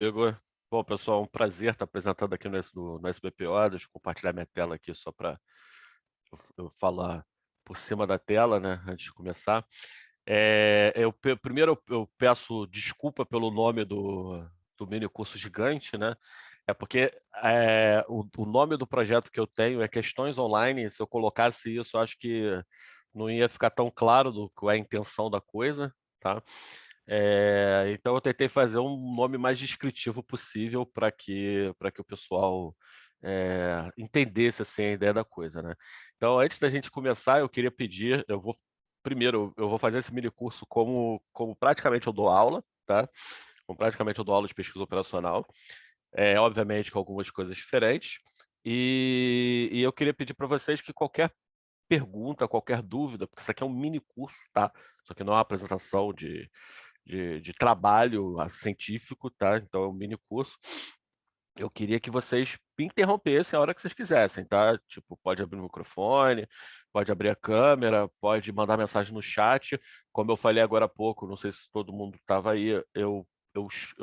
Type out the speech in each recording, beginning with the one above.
Igor, bom, pessoal, um prazer estar apresentando aqui no SBPO. Deixa eu compartilhar minha tela aqui só para eu falar por cima da tela, né, antes de começar. Primeiro eu peço desculpa pelo nome do mini curso gigante, né? É porque o nome do projeto que eu tenho é Questões Online. Se eu colocasse isso, eu acho que não ia ficar tão claro do que é a intenção da coisa, tá? Então eu tentei fazer um nome mais descritivo possível para que o pessoal entendesse assim, a ideia da coisa, né? Então, antes da gente começar, eu queria pedir, primeiro eu vou fazer esse mini curso como praticamente eu dou aula, tá? Como praticamente eu dou aula de pesquisa operacional, obviamente com algumas coisas diferentes. E eu queria pedir para vocês que qualquer pergunta, qualquer dúvida, porque isso aqui é um mini curso, tá? Isso aqui não é uma apresentação de trabalho científico, tá? Então é um mini curso. Eu queria que vocês me interrompessem a hora que vocês quisessem, tá? Tipo, pode abrir o microfone, pode abrir a câmera, pode mandar mensagem no chat. Como eu falei agora há pouco, não sei se todo mundo estava aí, eu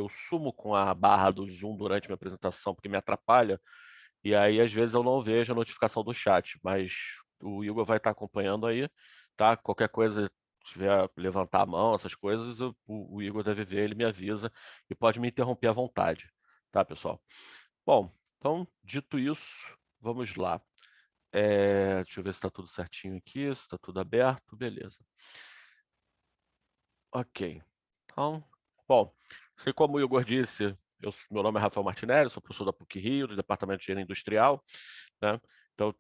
sumo com a barra do Zoom durante minha apresentação, porque me atrapalha, e aí às vezes eu não vejo a notificação do chat, mas o Igor vai estar acompanhando aí, tá? Qualquer coisa, se tiver levantar a mão, essas coisas, o Igor deve ver, ele me avisa e pode me interromper à vontade, tá, pessoal? Bom, então, dito isso, vamos lá. Deixa eu ver se está tudo certinho aqui, se está tudo aberto, beleza. Ok. Então, bom, sei como o Igor disse, meu nome é Rafael Martinelli, sou professor da PUC-Rio, do Departamento de Engenharia Industrial, né? Então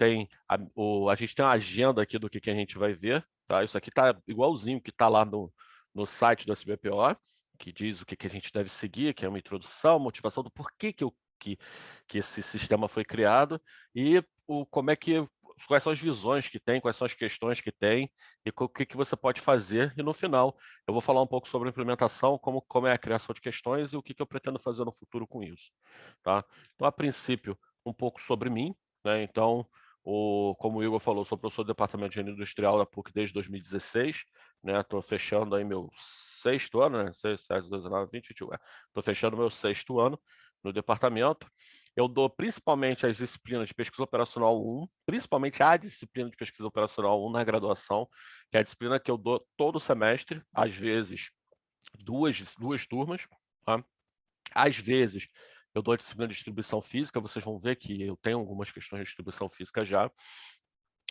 a gente tem uma agenda aqui do que a gente vai ver, tá? Isso aqui tá igualzinho que tá lá no site do SBPO, que diz o que a gente deve seguir, que é uma introdução, motivação do porquê que esse sistema foi criado e quais são as visões que tem, quais são as questões que tem e o que você pode fazer. E no final, eu vou falar um pouco sobre a implementação, como é a criação de questões e o que eu pretendo fazer no futuro com isso, tá? Então, a princípio, um pouco sobre mim, né? Então, como o Igor falou, sou professor do Departamento de Engenharia Industrial da PUC desde 2016, né? Estou fechando aí meu sexto ano, né? 6, 7, 12, 19, 20, 21. Estou fechando meu sexto ano no departamento. Eu dou principalmente as disciplinas de pesquisa operacional 1, principalmente a disciplina de pesquisa operacional 1 na graduação, que é a disciplina que eu dou todo semestre, às vezes duas turmas, tá? Às vezes eu dou a disciplina de distribuição física, vocês vão ver que eu tenho algumas questões de distribuição física já,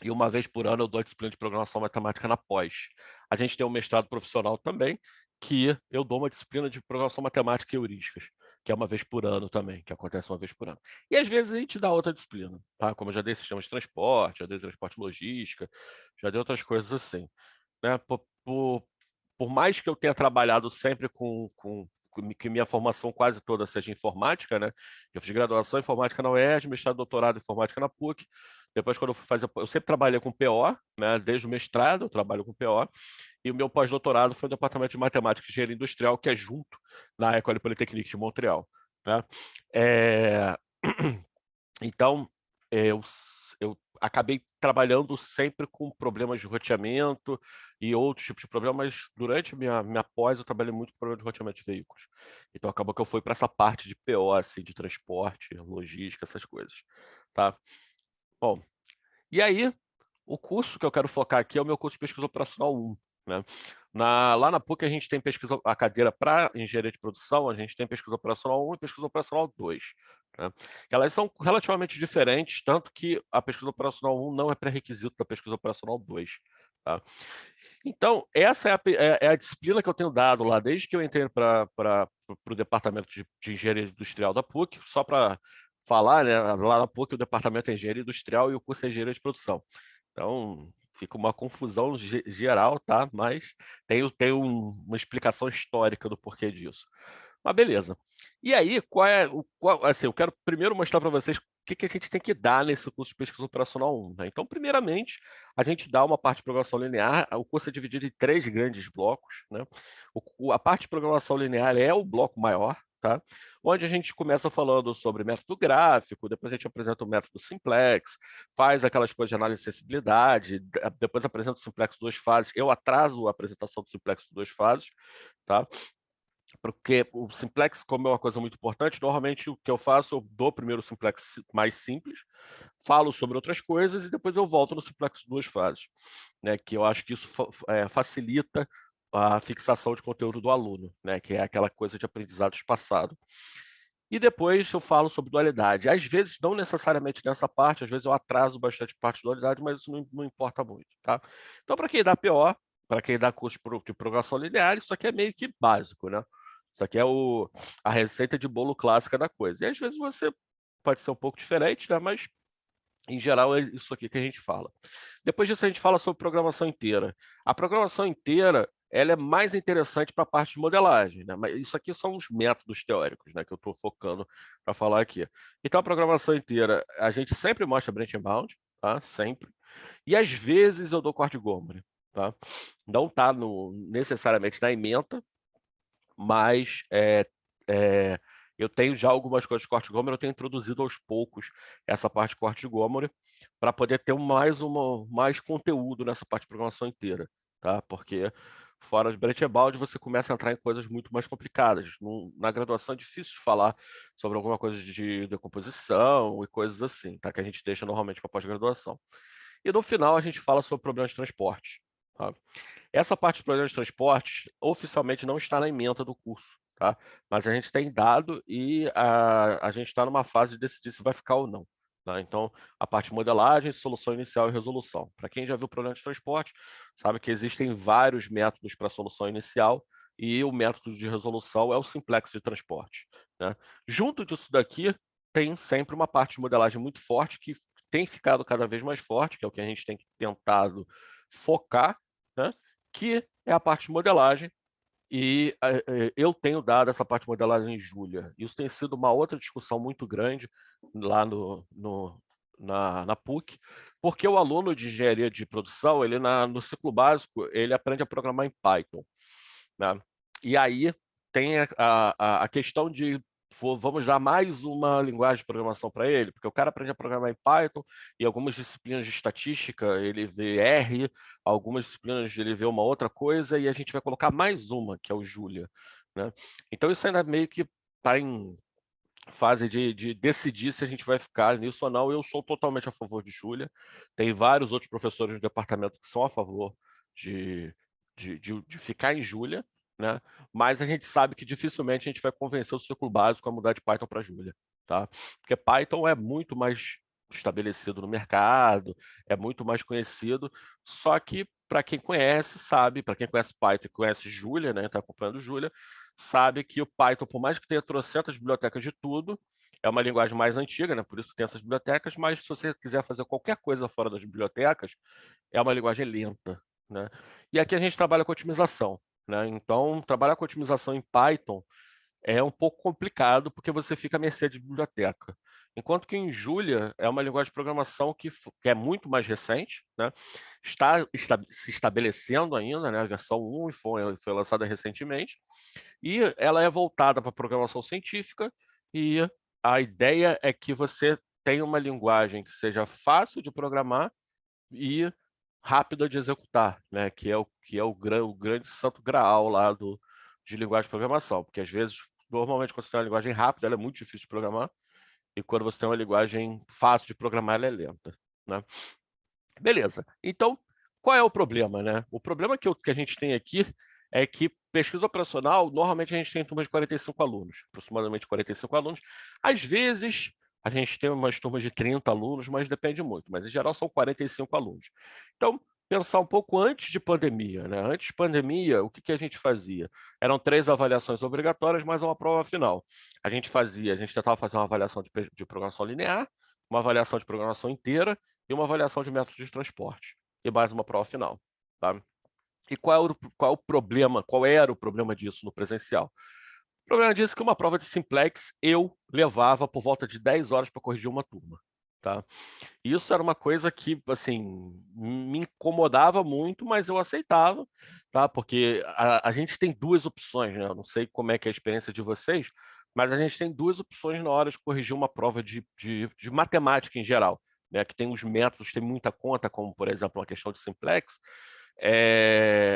e uma vez por ano eu dou a disciplina de programação matemática na pós. A gente tem um mestrado profissional também, que eu dou uma disciplina de programação matemática e heurísticas, que é uma vez por ano também, que acontece uma vez por ano. E às vezes a gente dá outra disciplina, tá? Como eu já dei sistemas de transporte, já dei transporte e logística, já dei outras coisas assim, né? Por mais que eu tenha trabalhado sempre que minha formação quase toda seja informática, né? Eu fiz graduação em informática na UERJ, mestrado, doutorado em informática na PUC. Depois, quando eu fui fazer, eu sempre trabalhei com PO, né? Desde o mestrado eu trabalho com PO. E o meu pós-doutorado foi no Departamento de Matemática e Engenharia Industrial, que é junto na École Polytechnique de Montreal, né? É... Então, eu acabei trabalhando sempre com problemas de roteamento e outros tipos de problemas. Durante minha pós, eu trabalhei muito com problema de roteamento de veículos. Então, acabou que eu fui para essa parte de PO, assim, de transporte, logística, essas coisas. Tá? Bom, e aí, o curso que eu quero focar aqui é o meu curso de pesquisa operacional 1, né? Lá na PUC a gente tem a cadeira para engenharia de produção, a gente tem pesquisa operacional 1 e pesquisa operacional 2, né? Elas são relativamente diferentes, tanto que a pesquisa operacional 1 não é pré-requisito da pesquisa operacional 2, tá? Então, essa é a disciplina que eu tenho dado lá desde que eu entrei para o departamento de engenharia industrial da PUC, só para falar, né? Lá na PUC o departamento é engenharia industrial e o curso é engenharia de produção. Então, fica uma confusão geral, tá? Mas tem uma explicação histórica do porquê disso. Mas beleza. E aí, assim, eu quero primeiro mostrar para vocês o que a gente tem que dar nesse curso de pesquisa operacional 1, né? Então, primeiramente, a gente dá uma parte de programação linear. O curso é dividido em três grandes blocos, né? A parte de programação linear é o bloco maior, tá? Onde a gente começa falando sobre método gráfico, depois a gente apresenta o método simplex, faz aquelas coisas de análise de sensibilidade, depois apresenta o simplex duas fases. Eu atraso a apresentação do simplex duas fases, tá? porque o simplex, como é uma coisa muito importante, normalmente o que eu faço, eu dou primeiro o simplex mais simples, falo sobre outras coisas e depois eu volto no simplex duas fases, né? Que eu acho que isso facilita a fixação de conteúdo do aluno, né? Que é aquela coisa de aprendizado espaçado. E depois eu falo sobre dualidade. Às vezes, não necessariamente nessa parte, às vezes eu atraso bastante parte de dualidade, mas isso não importa muito, tá? Então, para quem dá PO, para quem dá curso de programação linear, isso aqui é meio que básico, né? Isso aqui é a receita de bolo clássica da coisa. E às vezes você pode ser um pouco diferente, né? Mas em geral, é isso aqui que a gente fala. Depois disso, a gente fala sobre programação inteira. A programação inteira, ela é mais interessante para a parte de modelagem, né? Mas isso aqui são os métodos teóricos, né, que eu estou focando para falar aqui. Então, a programação inteira, a gente sempre mostra branch and bound, tá? Sempre. E às vezes eu dou corte Gomer, tá? Não está necessariamente na ementa, mas é, eu tenho já algumas coisas de corte de Gomer, eu tenho introduzido aos poucos essa parte de corte de Gomer para poder ter mais conteúdo nessa parte de programação inteira, tá? Porque fora de Brettebald você começa a entrar em coisas muito mais complicadas. Na graduação é difícil falar sobre alguma coisa de decomposição e coisas assim, tá? Que a gente deixa normalmente para pós-graduação. E no final a gente fala sobre problemas de transporte, tá? Essa parte de problemas de transporte oficialmente não está na ementa do curso, tá? Mas a gente tem dado e a gente está numa fase de decidir se vai ficar ou não, tá? Então, a parte de modelagem, solução inicial e resolução. Para quem já viu problema de transporte, sabe que existem vários métodos para solução inicial e o método de resolução é o simplex de transporte, né? Junto disso daqui, tem sempre uma parte de modelagem muito forte que tem ficado cada vez mais forte, que é o que a gente tem tentado focar, né? Que é a parte de modelagem, e eu tenho dado essa parte de modelagem em Julia. Isso tem sido uma outra discussão muito grande lá na PUC, porque o aluno de engenharia de produção, ele no ciclo básico, ele aprende a programar em Python, né? E aí tem a questão de vamos dar mais uma linguagem de programação para ele, porque o cara aprende a programar em Python e algumas disciplinas de estatística ele vê R, algumas disciplinas ele vê uma outra coisa e a gente vai colocar mais uma, que é o Julia, né? Então isso ainda meio que está em fase de decidir se a gente vai ficar nisso ou não. Eu sou totalmente a favor de Julia. Tem vários outros professores do departamento que são a favor de, de ficar em Julia, né? Mas a gente sabe que dificilmente a gente vai convencer o círculo básico a mudar de Python para Julia, tá? Porque Python é muito mais estabelecido no mercado, é muito mais conhecido, só que para quem conhece, sabe, para quem conhece Python e conhece Julia, né, está acompanhando Julia, sabe que o Python, por mais que tenha trocentas bibliotecas de tudo, é uma linguagem mais antiga, né? Por isso tem essas bibliotecas, mas se você quiser fazer qualquer coisa fora das bibliotecas, é uma linguagem lenta, né? E aqui a gente trabalha com otimização, né? Então, trabalhar com otimização em Python é um pouco complicado porque você fica à mercê de biblioteca. Enquanto que em Julia é uma linguagem de programação que é muito mais recente, né? Está se estabelecendo ainda, né? A versão 1 foi lançada recentemente, e ela é voltada para programação científica, e a ideia é que você tenha uma linguagem que seja fácil de programar e rápida de executar, né? O grande santo graal lá de linguagem de programação, porque às vezes, normalmente, quando você tem uma linguagem rápida, ela é muito difícil de programar, e quando você tem uma linguagem fácil de programar, ela é lenta, né? Beleza. Então, qual é o problema, né? O problema que a gente tem aqui é que pesquisa operacional, normalmente a gente tem turmas de 45 alunos, aproximadamente 45 alunos. Às vezes, a gente tem umas turmas de 30 alunos, mas depende muito. Mas, em geral, são 45 alunos. Então, pensar um pouco antes de pandemia, né? Antes de pandemia, o que a gente fazia? Eram 3 avaliações obrigatórias, mais uma prova final. A gente tentava fazer uma avaliação de programação linear, uma avaliação de programação inteira, e uma avaliação de método de transporte, e mais uma prova final, tá? E qual é o problema, qual era o problema disso no presencial? O problema disso é que uma prova de simplex eu levava por volta de 10 horas para corrigir uma turma, tá? E isso era uma coisa que, assim, me incomodava muito, mas eu aceitava, tá? Porque a gente tem duas opções, né? Eu não sei como é que é a experiência de vocês, mas a gente tem duas opções na hora de corrigir uma prova de matemática em geral, né? Que tem os métodos, tem muita conta, como, por exemplo, uma questão de simplex.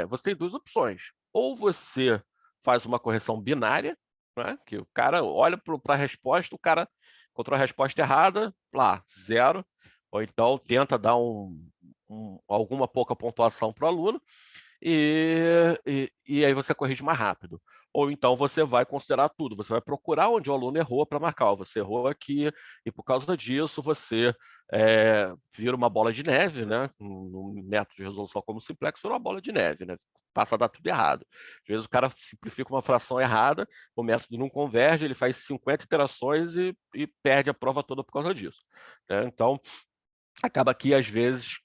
Você tem duas opções. Ou você faz uma correção binária, né? Que o cara olha para a resposta, o cara encontrou a resposta errada, lá, 0, ou então tenta dar alguma pouca pontuação para o aluno, e aí você corrige mais rápido. Ou então você vai considerar tudo, você vai procurar onde o aluno errou para marcar. Ó, você errou aqui, e por causa disso você vira uma bola de neve, né? No método de resolução como simplex, vira uma bola de neve, né? Passa a dar tudo errado. Às vezes o cara simplifica uma fração errada, o método não converge, ele faz 50 iterações e perde a prova toda por causa disso, né? Então, acaba que às vezes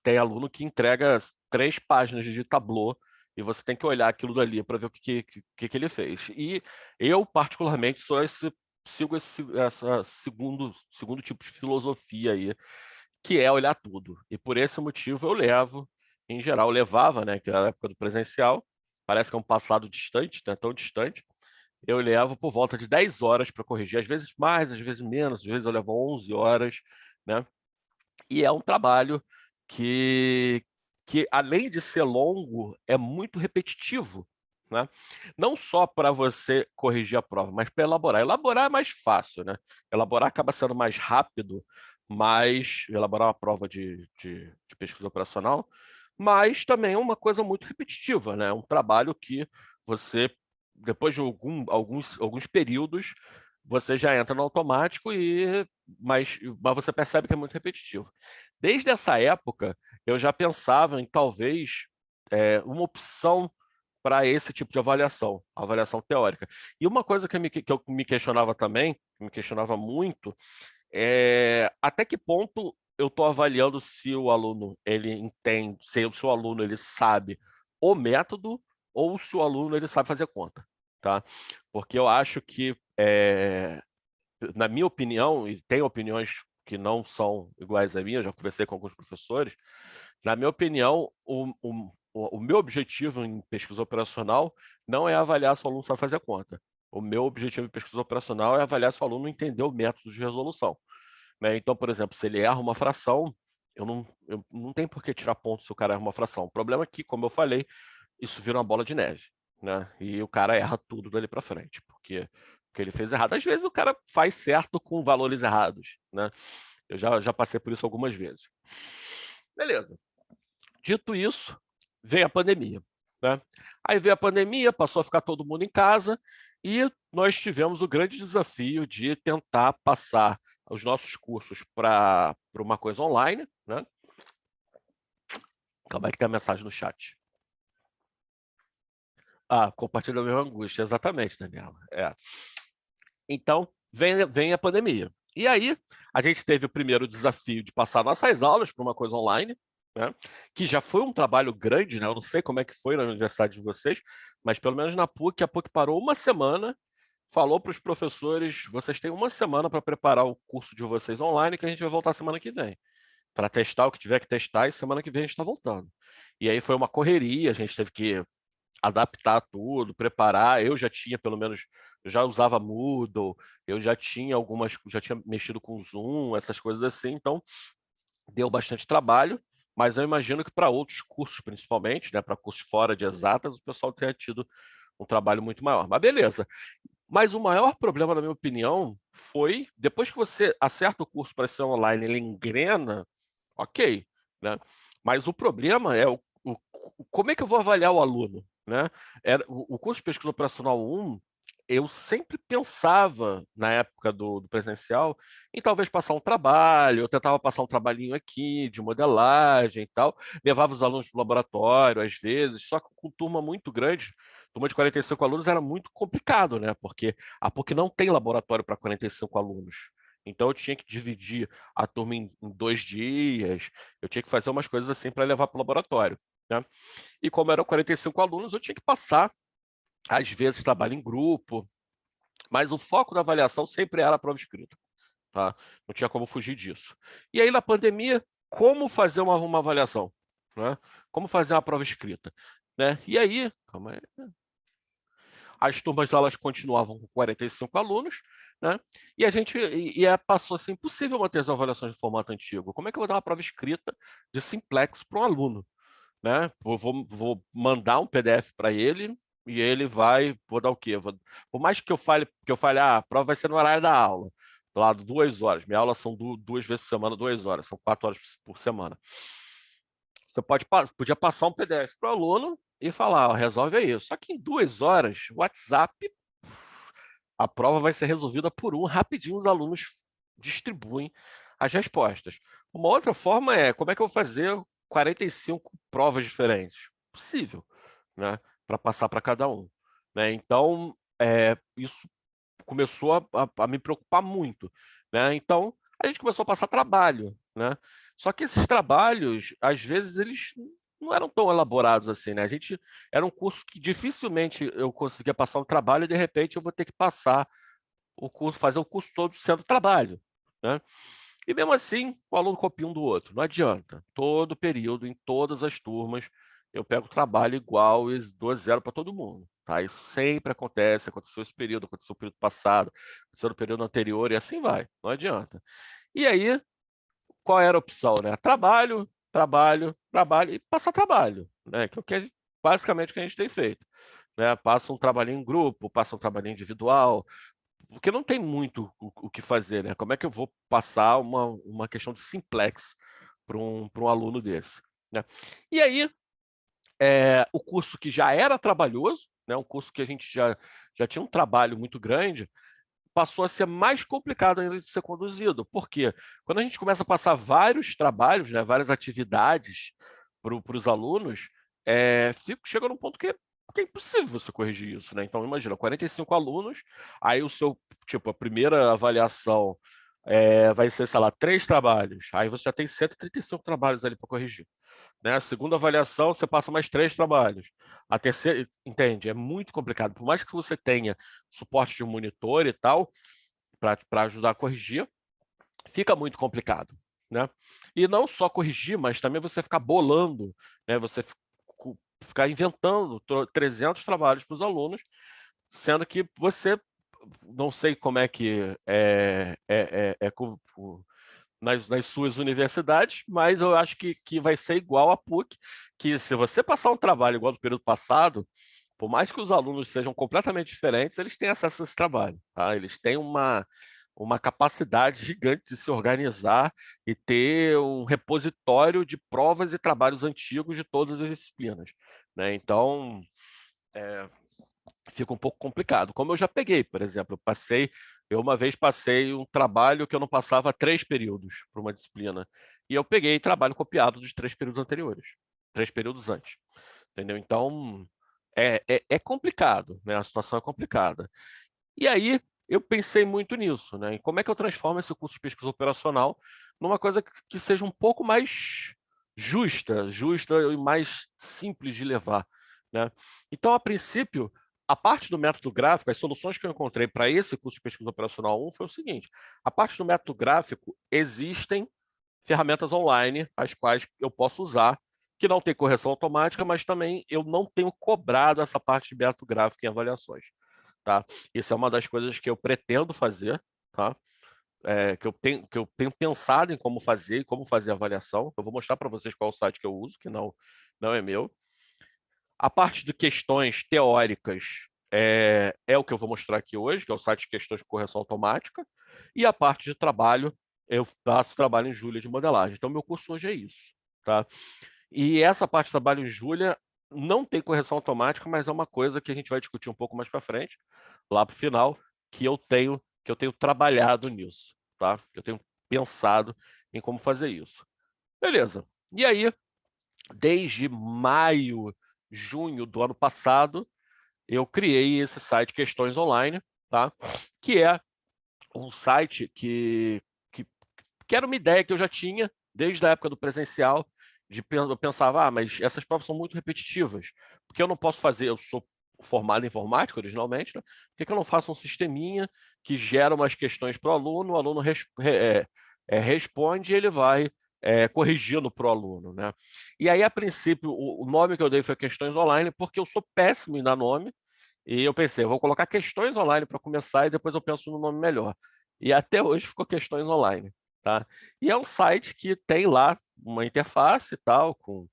tem aluno que entrega 3 páginas de tableau e você tem que olhar aquilo dali para ver o que ele fez. E eu, particularmente, sigo essa segundo tipo de filosofia aí, que é olhar tudo. E por esse motivo eu levo, em geral, levava, né, que era a época do presencial, parece que é um passado distante, não é tão distante, eu levo por volta de 10 horas para corrigir, às vezes mais, às vezes menos, às vezes eu levo 11 horas, né? E é um trabalho que, que além de ser longo, é muito repetitivo, né? Não só para você corrigir a prova, mas para elaborar. Elaborar é mais fácil, né? Elaborar acaba sendo mais rápido, mas elaborar uma prova de pesquisa operacional, mas também é uma coisa muito repetitiva, né? É um trabalho que você, depois de alguns períodos, você já entra no automático, mas você percebe que é muito repetitivo. Desde essa época, eu já pensava em talvez uma opção para esse tipo de avaliação teórica. E uma coisa que eu me questionava também, que me questionava muito, é até que ponto eu estou avaliando se o aluno ele entende, se o aluno ele sabe o método ou se o aluno ele sabe fazer conta, tá? Porque eu acho que na minha opinião, e tem opiniões que não são iguais à minha, eu já conversei com alguns professores, na minha opinião, o meu objetivo em pesquisa operacional não é avaliar se o aluno sabe fazer a conta. O meu objetivo em pesquisa operacional é avaliar se o aluno entendeu o método de resolução, né? Então, por exemplo, se ele erra uma fração, eu não tenho por que tirar ponto se o cara erra uma fração. O problema é que, como eu falei, isso vira uma bola de neve, né? E o cara erra tudo dali para frente, porque ele fez errado. Às vezes o cara faz certo com valores errados, né? Eu já passei por isso algumas vezes. Beleza. Dito isso, vem a pandemia, né? Aí veio a pandemia, passou a ficar todo mundo em casa e nós tivemos o grande desafio de tentar passar os nossos cursos para uma coisa online, né? Calma aí que tem a mensagem no chat. Ah, compartilha a mesma angústia, exatamente, Daniela. Então, vem a pandemia. E aí, a gente teve o primeiro desafio de passar nossas aulas para uma coisa online, né? Que já foi um trabalho grande, né? Eu não sei como é que foi na universidade de vocês, mas pelo menos na PUC, a PUC parou uma semana, falou para os professores: vocês têm uma semana para preparar o curso de vocês online, que a gente vai voltar semana que vem, para testar o que tiver que testar, e semana que vem a gente está voltando. E aí foi uma correria, a gente teve que adaptar tudo, preparar. Eu já tinha, pelo menos, eu já usava Moodle, eu já tinha mexido com Zoom, essas coisas assim, então deu bastante trabalho, mas eu imagino que para outros cursos, principalmente, né, para cursos fora de exatas, o pessoal tenha tido um trabalho muito maior. Mas beleza. Mas o maior problema, na minha opinião, foi depois que você acerta o curso para ser online, ele engrena, ok, né? Mas o problema é como é que eu vou avaliar o aluno, né? O curso de pesquisa operacional 1, eu sempre pensava, na época do presencial, em talvez passar um trabalho, eu tentava passar um trabalhinho aqui de modelagem e tal, levava os alunos para o laboratório, às vezes, só que com turma muito grande, turma de 45 alunos era muito complicado, né? Porque a PUC não tem laboratório para 45 alunos. Então eu tinha que dividir a turma em 2 dias, eu tinha que fazer umas coisas assim para levar para o laboratório, né? E como eram 45 alunos, eu tinha que passar, às vezes, trabalho em grupo, mas o foco da avaliação sempre era a prova escrita, tá? Não tinha como fugir disso. E aí, na pandemia, como fazer uma avaliação, né? Como fazer uma prova escrita, né? E aí, calma aí, as turmas elas continuavam com 45 alunos, né? E a gente passou a ser impossível manter as avaliações de formato antigo. Como é que eu vou dar uma prova escrita de simplex para um aluno, né? Eu vou mandar um PDF para ele e ele vai, vou dar o quê? Por mais que eu fale, a prova vai ser no horário da aula, do lado 2 horas. Minha aula são 2 vezes por semana, 2 horas, são 4 horas por semana. Você podia passar um PDF para o aluno e falar, ó, resolve aí. Só que em 2 horas, WhatsApp, a prova vai ser resolvida por rapidinho os alunos distribuem as respostas. Uma outra forma é, como é que eu vou fazer 45 provas diferentes? Possível, né? Para passar para cada um. Né? Então, isso começou a me preocupar muito. Né? Então, a gente começou a passar trabalho. Né? Só que esses trabalhos, às vezes, eles não eram tão elaborados assim. Né? Era um curso que dificilmente eu conseguia passar um trabalho e, de repente, eu vou ter que passar o curso, fazer o curso todo sendo trabalho. Né? E mesmo assim, o aluno copia um do outro. Não adianta. Todo período, em todas as turmas, eu pego trabalho igual e dou zero para todo mundo. Tá? Isso sempre acontece. Aconteceu esse período, aconteceu o período passado, aconteceu no período anterior e assim vai. Não adianta. E aí, qual era a opção? Né? Trabalho, trabalho, trabalho e passar trabalho. Né? Que é basicamente o que a gente tem feito. Né? Passa um trabalhinho em grupo, passa um trabalhinho individual, porque não tem muito o que fazer, né? Como é que eu vou passar uma questão de simplex para um aluno desse? Né? E aí, o curso que já era trabalhoso, né? Um curso que a gente já tinha um trabalho muito grande, passou a ser mais complicado ainda de ser conduzido. Por quê? Quando a gente começa a passar vários trabalhos, né, várias atividades para os alunos, chega num ponto que é impossível você corrigir isso, né? Então, imagina, 45 alunos, aí a primeira avaliação vai ser, sei lá, 3 trabalhos, aí você já tem 135 trabalhos ali para corrigir. Né? A segunda avaliação, você passa mais 3 trabalhos. A terceira, entende? É muito complicado. Por mais que você tenha suporte de um monitor e tal, para ajudar a corrigir, fica muito complicado. Né? E não só corrigir, mas também você ficar bolando, né? Você ficar inventando 300 trabalhos para os alunos, sendo que você, não sei como é que nas suas universidades, mas eu acho que vai ser igual a PUC, que se você passar um trabalho igual do período passado, por mais que os alunos sejam completamente diferentes, eles têm acesso a esse trabalho. Tá? Eles têm uma capacidade gigante de se organizar e ter um repositório de provas e trabalhos antigos de todas as disciplinas. Né? Então, fica um pouco complicado. Como eu já peguei, por exemplo, eu uma vez passei um trabalho que eu não passava 3 períodos para uma disciplina. E eu peguei trabalho copiado dos 3 períodos anteriores, 3 períodos antes. Entendeu? Então, é complicado, né? A situação é complicada. E aí, eu pensei muito nisso, né? Em como é que eu transformo esse curso de pesquisa operacional numa coisa que seja um pouco mais justa e mais simples de levar, né? Então, a princípio, a parte do método gráfico, as soluções que eu encontrei para esse curso de pesquisa operacional 1 foi o seguinte: a parte do método gráfico, existem ferramentas online, as quais eu posso usar, que não tem correção automática, mas também eu não tenho cobrado essa parte de método gráfico em avaliações. Tá? Isso é uma das coisas que eu pretendo fazer, tá? Que eu tenho pensado em como fazer a avaliação. Eu vou mostrar para vocês qual é o site que eu uso, que não é meu. A parte de questões teóricas é o que eu vou mostrar aqui hoje, que é o site de questões de correção automática. E a parte de trabalho, eu faço trabalho em Julia de modelagem. Então, meu curso hoje é isso. Tá? E essa parte de trabalho em Julia não tem correção automática, mas é uma coisa que a gente vai discutir um pouco mais para frente, lá para o final, que eu tenho trabalhado nisso. Tá? Eu tenho pensado em como fazer isso. Beleza. E aí, desde maio, junho do ano passado, eu criei esse site Questões Online, tá? Que é um site que era uma ideia que eu já tinha desde a época do presencial, eu pensava, mas essas provas são muito repetitivas, porque eu não posso fazer, eu sou formado em informática originalmente, né? Por que eu não faço um sisteminha que gera umas questões para o aluno responde e ele vai corrigindo para o aluno, né? E aí, a princípio, o nome que eu dei foi Questões Online, porque eu sou péssimo em dar nome, e eu pensei, eu vou colocar Questões Online para começar e depois eu penso no nome melhor. E até hoje ficou Questões Online. Tá? E é um site que tem lá uma interface e tal, com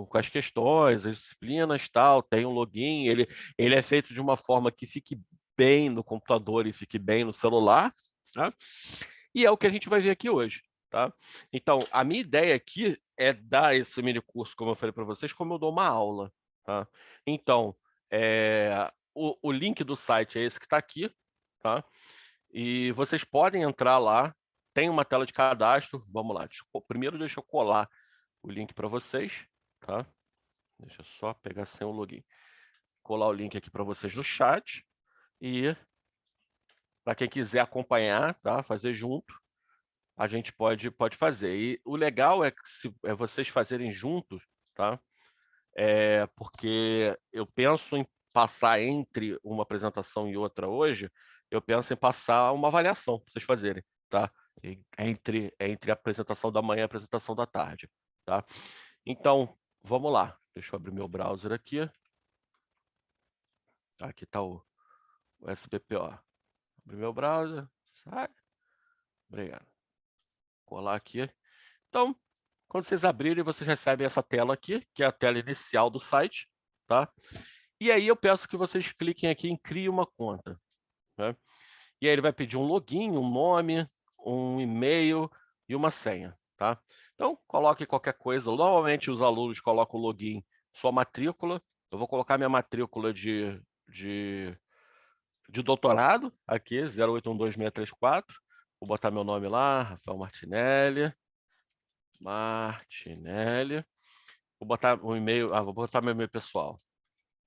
com as questões, as disciplinas, tal, tem um login, ele é feito de uma forma que fique bem no computador e fique bem no celular, tá? E é o que a gente vai ver aqui hoje, tá? Então, a minha ideia aqui é dar esse mini curso, como eu falei para vocês, como eu dou uma aula, tá? Então, o link do site é esse que está aqui, tá? E vocês podem entrar lá, tem uma tela de cadastro, vamos lá, primeiro deixa eu colar o link para vocês, tá? Deixa eu só pegar sem o login. Colar o link aqui para vocês no chat e para quem quiser acompanhar, tá? Fazer junto, a gente pode fazer. E o legal é que vocês fazerem juntos, tá? Porque eu penso em passar entre uma apresentação e outra hoje, eu penso em passar uma avaliação para vocês fazerem, tá? Entre a apresentação da manhã e a apresentação da tarde, tá? Então, vamos lá. Deixa eu abrir meu browser aqui. Aqui está o SBPO. Abrir meu browser. Sai. Obrigado. Colar aqui. Então, quando vocês abrirem, vocês recebem essa tela aqui, que é a tela inicial do site, tá? E aí eu peço que vocês cliquem aqui em Crie uma conta, né? E aí ele vai pedir um login, um nome, um e-mail e uma senha, tá? Então, coloque qualquer coisa. Normalmente os alunos colocam o login, sua matrícula. Eu vou colocar minha matrícula de doutorado, aqui, 0812634. Vou botar meu nome lá, Rafael Martinelli. Vou botar um e-mail, vou botar meu e-mail pessoal,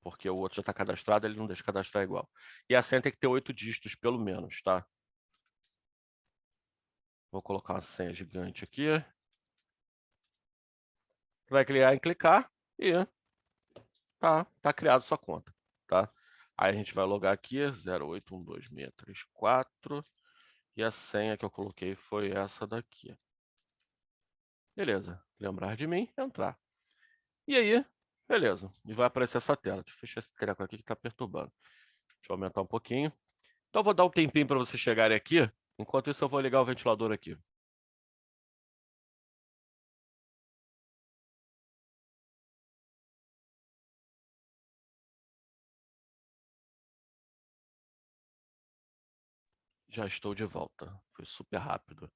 porque o outro já está cadastrado, ele não deixa cadastrar igual. E a senha tem que ter 8 dígitos, pelo menos, tá? Vou colocar uma senha gigante aqui. Vai clicar em clicar e tá criado sua conta, tá? Aí a gente vai logar aqui, 0812634, e a senha que eu coloquei foi essa daqui. Beleza, lembrar de mim, entrar. E aí, beleza, e vai aparecer essa tela. Deixa eu fechar esse treco aqui que está perturbando. Deixa eu aumentar um pouquinho. Então, eu vou dar um tempinho para vocês chegarem aqui. Enquanto isso, eu vou ligar o ventilador aqui. Já estou de volta. Foi super rápido.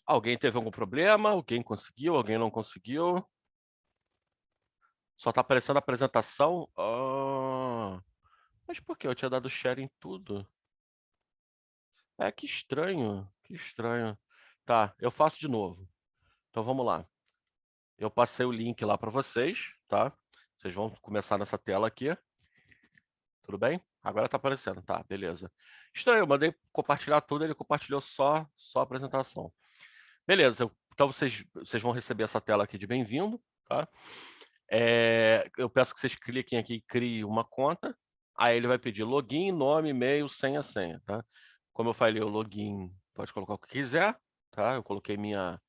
Alguém teve algum problema? Alguém conseguiu? Alguém não conseguiu? Só está aparecendo a apresentação? Mas por que? Eu tinha dado share em tudo. Que estranho. Que estranho. Tá, eu faço de novo. Então vamos lá. Eu passei o link lá para vocês, tá? Vocês vão começar nessa tela aqui. Tudo bem? Agora tá aparecendo. Tá, beleza. Estranho, eu mandei compartilhar tudo, ele compartilhou só a apresentação. Beleza, então vocês vão receber essa tela aqui de bem-vindo, tá? Eu peço que vocês cliquem aqui e criem uma conta. Aí ele vai pedir login, nome, e-mail, senha, tá? Como eu falei, o login pode colocar o que quiser, tá? Eu coloquei minha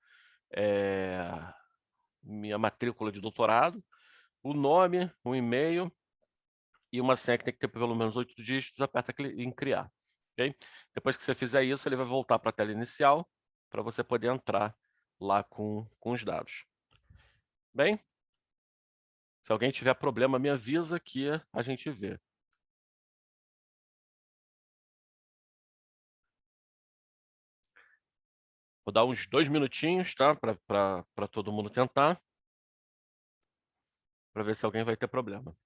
matrícula de doutorado, o nome, um e-mail e uma senha que tem que ter pelo menos 8 dígitos, aperta em criar, ok? Depois que você fizer isso, ele vai voltar para a tela inicial para você poder entrar lá com os dados. Bem, se alguém tiver problema, me avisa que a gente vê. Vou dar uns 2 minutinhos, tá? Para todo mundo tentar. Para ver se alguém vai ter problema.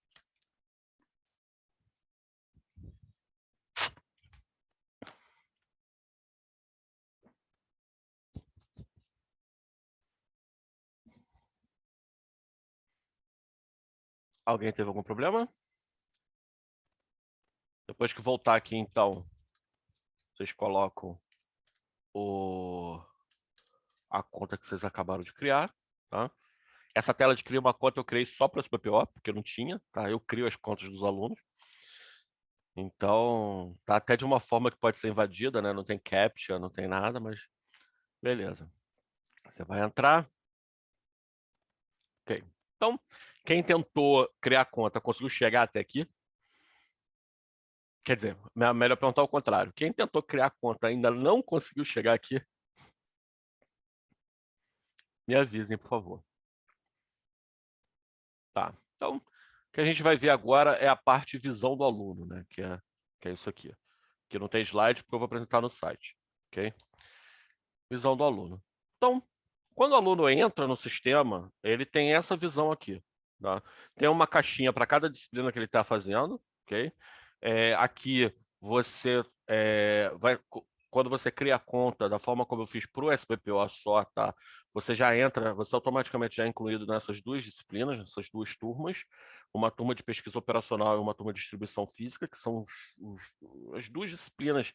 Alguém teve algum problema? Depois que voltar aqui, então, vocês colocam a conta que vocês acabaram de criar, tá? Essa tela de criar uma conta eu criei só para o SBPO, porque não tinha, tá? Eu crio as contas dos alunos. Então, tá até de uma forma que pode ser invadida, né? Não tem captcha, não tem nada, mas beleza. Você vai entrar. Ok. Então, quem tentou criar conta conseguiu chegar até aqui? Quer dizer, melhor perguntar ao contrário. Quem tentou criar conta ainda não conseguiu chegar aqui? Me avisem, por favor. Tá. Então, o que a gente vai ver agora é a parte visão do aluno, né? Que é isso aqui. Que não tem slide porque eu vou apresentar no site, ok? Visão do aluno. Então, quando o aluno entra no sistema, ele tem essa visão aqui, tá? Tem uma caixinha para cada disciplina que ele está fazendo, ok? Aqui você quando você cria a conta da forma como eu fiz para o SBPO só, tá? Você já entra, você automaticamente já é incluído nessas duas disciplinas, nessas duas turmas, uma turma de pesquisa operacional e uma turma de distribuição física, que são as duas disciplinas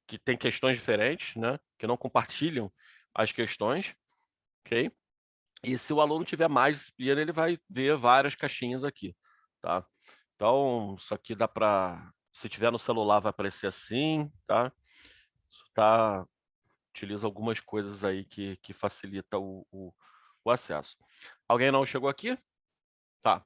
que têm questões diferentes, né? Que não compartilham as questões, ok? E se o aluno tiver mais disciplina, ele vai ver várias caixinhas aqui, tá? Então, isso aqui dá para, se tiver no celular, vai aparecer assim, tá? Isso tá, utiliza algumas coisas aí que facilita o acesso. Alguém não chegou aqui? Tá.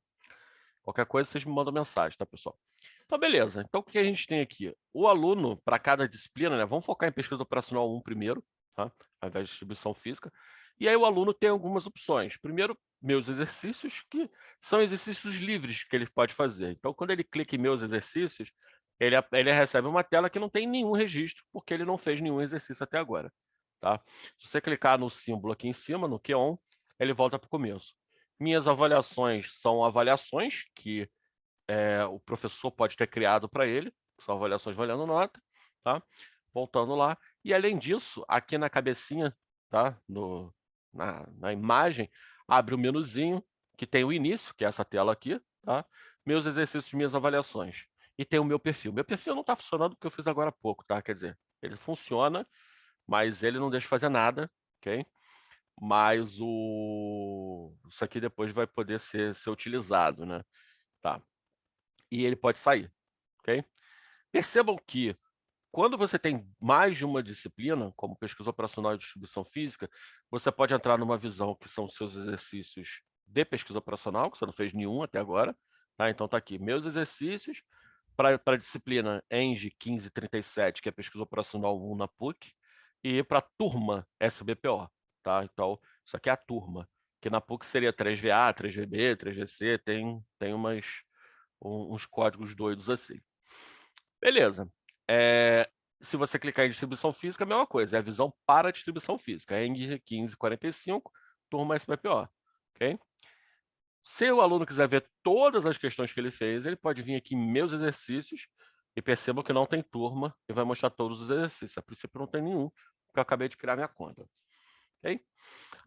Qualquer coisa, vocês me mandam mensagem, tá, pessoal? Então, beleza. Então, o que a gente tem aqui? O aluno, para cada disciplina, né? Vamos focar em pesquisa operacional 1 primeiro, tá? Ao invés de distribuição física. E aí o aluno tem algumas opções. Primeiro, meus exercícios, que são exercícios livres que ele pode fazer. Então, quando ele clica em meus exercícios, ele recebe uma tela que não tem nenhum registro, porque ele não fez nenhum exercício até agora, tá? Se você clicar no símbolo aqui em cima, no Q-on, ele volta para o começo. Minhas avaliações são avaliações que o professor pode ter criado para ele, são avaliações valendo nota, tá? Voltando lá. E além disso, aqui na cabecinha, tá? Na imagem, abre o menuzinho que tem o início, que é essa tela aqui, tá? Meus exercícios, minhas avaliações. E tem o meu perfil. Meu perfil não está funcionando porque eu fiz agora há pouco, tá? Quer dizer, ele funciona, mas ele não deixa fazer nada, ok? Mas isso aqui depois vai poder ser utilizado, né? Tá. E ele pode sair, ok? Percebam que quando você tem mais de uma disciplina, como pesquisa operacional e distribuição física, você pode entrar numa visão que são os seus exercícios de pesquisa operacional, que você não fez nenhum até agora, tá? Então tá aqui, meus exercícios para a disciplina ENG 1537, que é pesquisa operacional 1 na PUC, e para a turma SBPO, tá? Então, isso aqui é a turma, que na PUC seria 3VA, 3VB, 3VC, tem uns códigos doidos assim. Beleza. Se você clicar em distribuição física, é a mesma coisa, é a visão para a distribuição física, ENG 1545, turma SBPO, ok? Se o aluno quiser ver todas as questões que ele fez, ele pode vir aqui em meus exercícios e perceba que não tem turma e vai mostrar todos os exercícios. A princípio não tem nenhum, porque eu acabei de criar minha conta. Ok?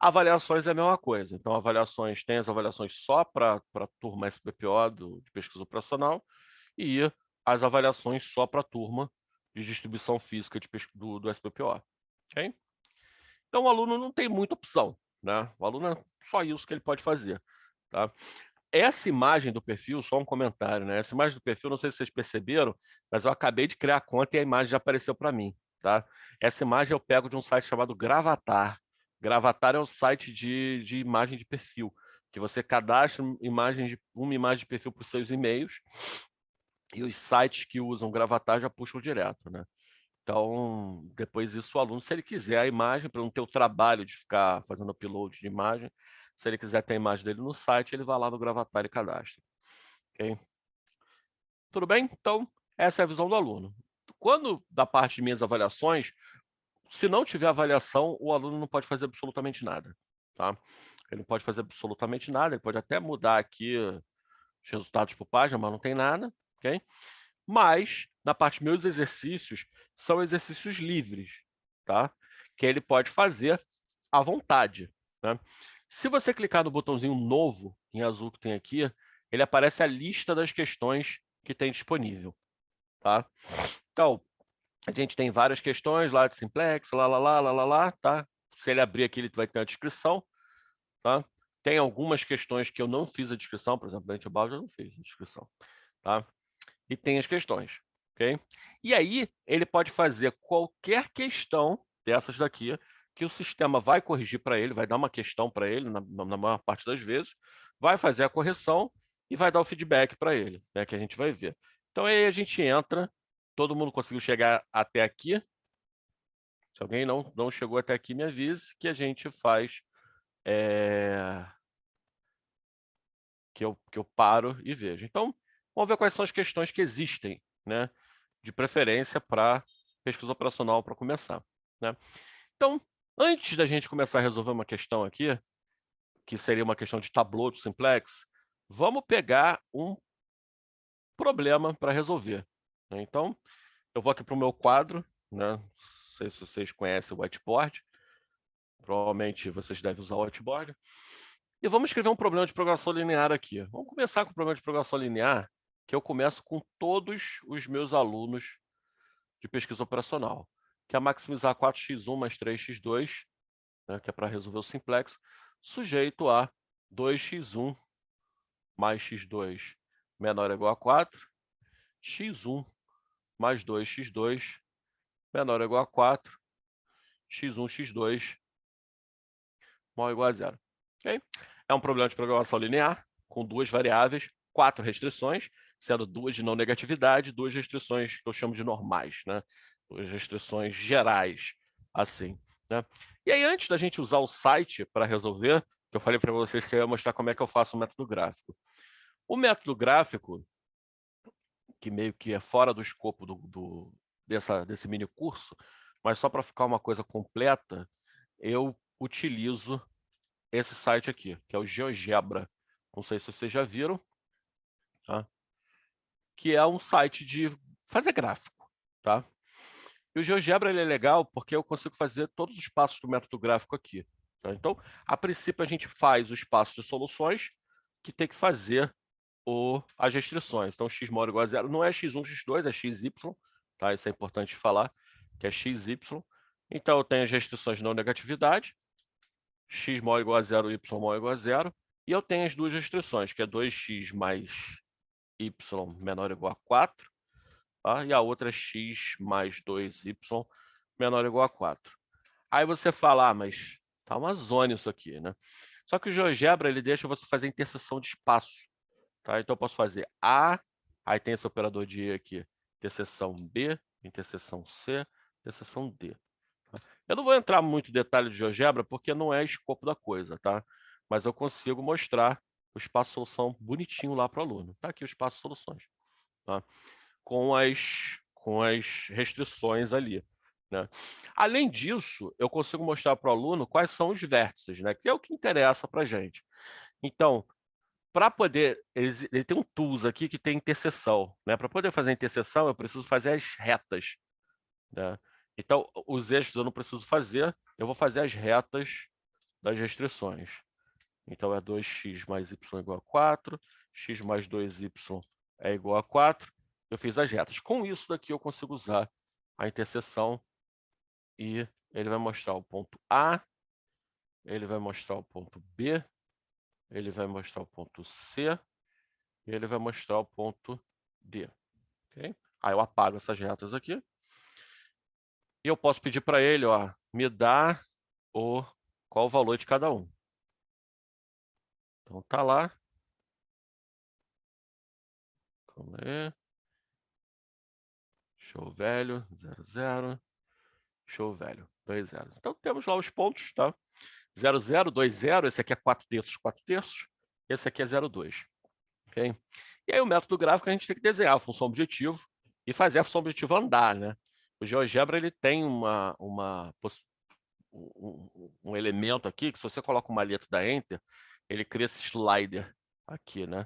Avaliações é a mesma coisa. Então, avaliações, tem as avaliações só para a turma SBPO de pesquisa operacional e as avaliações só para a turma de distribuição física do SBPO. Ok? Então, o aluno não tem muita opção, né? O aluno é só isso que ele pode fazer, tá? Essa imagem do perfil, só um comentário, né? Essa imagem do perfil, não sei se vocês perceberam, mas eu acabei de criar a conta e a imagem já apareceu para mim, tá? Essa imagem eu pego de um site chamado Gravatar. Gravatar é um site de imagem de perfil, que você cadastra uma imagem de perfil para os seus e-mails e os sites que usam Gravatar já puxam direto, né? Então, depois disso, o aluno, se ele quiser a imagem, para não ter o trabalho de ficar fazendo upload de imagem, se ele quiser ter a imagem dele no site, ele vai lá no Gravatar e cadastra. Ok? Tudo bem? Então, essa é a visão do aluno. Quando, da parte de minhas avaliações, se não tiver avaliação, o aluno não pode fazer absolutamente nada. Tá? Ele não pode fazer absolutamente nada, ele pode até mudar aqui os resultados por página, mas não tem nada. Ok? Mas, na parte meus exercícios, são exercícios livres, tá? Que ele pode fazer à vontade, né? Se você clicar no botãozinho novo, em azul que tem aqui, ele aparece a lista das questões que tem disponível, tá? Então, a gente tem várias questões lá de simplex, lá, tá? Se ele abrir aqui, ele vai ter a descrição, tá? Tem algumas questões que eu não fiz a descrição, por exemplo, Benchbound eu não fiz a descrição, tá? E tem as questões, ok? E aí, ele pode fazer qualquer questão dessas daqui, que o sistema vai corrigir para ele, vai dar uma questão para ele, na maior parte das vezes, vai fazer a correção e vai dar o feedback para ele, né, que a gente vai ver. Então, aí a gente entra, todo mundo conseguiu chegar até aqui. Se alguém não chegou até aqui, me avise que a gente faz... que eu paro e vejo. Então, vamos ver quais são as questões que existem, né, de preferência para pesquisa operacional para começar, né? Então, antes da gente começar a resolver uma questão aqui, que seria uma questão de Tableau de Simplex, vamos pegar um problema para resolver, né? Então, eu vou aqui para o meu quadro, né? Não sei se vocês conhecem o whiteboard, provavelmente vocês devem usar o whiteboard. E vamos escrever um problema de programação linear aqui. Vamos começar com o problema de programação linear, que eu começo com todos os meus alunos de pesquisa operacional, que é maximizar 4x1 mais 3x2, né, que é para resolver o simplex, sujeito a 2x1 mais x2 menor ou igual a 4, x1 mais 2x2 menor ou igual a 4, x1, x2 maior ou igual a 0. Okay? É um problema de programação linear, com duas variáveis, 4 restrições, sendo 2 de não negatividade, 2 restrições que eu chamo de normais, né? 2 restrições gerais, assim, né? E aí, antes da gente usar o site para resolver, que eu falei para vocês que eu ia mostrar como é que eu faço o método gráfico. O método gráfico, que meio que é fora do escopo desse mini curso, mas só para ficar uma coisa completa, eu utilizo esse site aqui, que é o GeoGebra. Não sei se vocês já viram, tá? Que é um site de fazer gráfico, tá? E o GeoGebra ele é legal porque eu consigo fazer todos os passos do método gráfico aqui, tá? Então, a princípio, a gente faz os passos de soluções que tem que fazer as restrições. Então, x maior ou igual a 0 não é x1, x2, é xy, tá? Isso é importante falar, que é xy. Então, eu tenho as restrições de não negatividade, x maior ou igual a 0, y maior ou igual a 0, e eu tenho as duas restrições, que é 2x mais y menor ou igual a 4, tá? E a outra é x mais 2y menor ou igual a 4. Aí você fala, mas tá uma zona isso aqui, né? Só que o GeoGebra, ele deixa você fazer interseção de espaço, tá? Então eu posso fazer A, aí tem esse operador de E aqui, interseção B, interseção C, interseção D. Tá? Eu não vou entrar muito em detalhe de GeoGebra, porque não é escopo da coisa, tá? Mas eu consigo mostrar o espaço solução bonitinho lá para o aluno. Tá aqui o espaço soluções, tá? Com as restrições ali, né? Além disso, eu consigo mostrar para o aluno quais são os vértices, né? Que é o que interessa para a gente. Então, para poder, ele tem um tools aqui que tem interseção, né? Para poder fazer a interseção, eu preciso fazer as retas, né? Então, os eixos eu não preciso fazer, eu vou fazer as retas das restrições. Então, é 2x mais y igual a 4, x mais 2y é igual a 4. Eu fiz as retas. Com isso daqui, eu consigo usar a interseção e ele vai mostrar o ponto A, ele vai mostrar o ponto B, ele vai mostrar o ponto C e ele vai mostrar o ponto D. Okay? Aí eu apago essas retas aqui. E eu posso pedir para ele, ó, me dá qual o valor de cada um. Então tá lá. Calma aí. Show velho, 0, 0. Show velho, 2 zeros. Então temos lá os pontos, tá? 0, 0, 2, 0. Esse aqui é 4 terços, 4 terços. Esse aqui é 0,2. Ok? E aí o método gráfico a gente tem que desenhar a função objetivo e fazer a função objetivo andar, né? O GeoGebra ele tem um elemento aqui que se você coloca uma letra da Enter, ele cria esse slider aqui, né?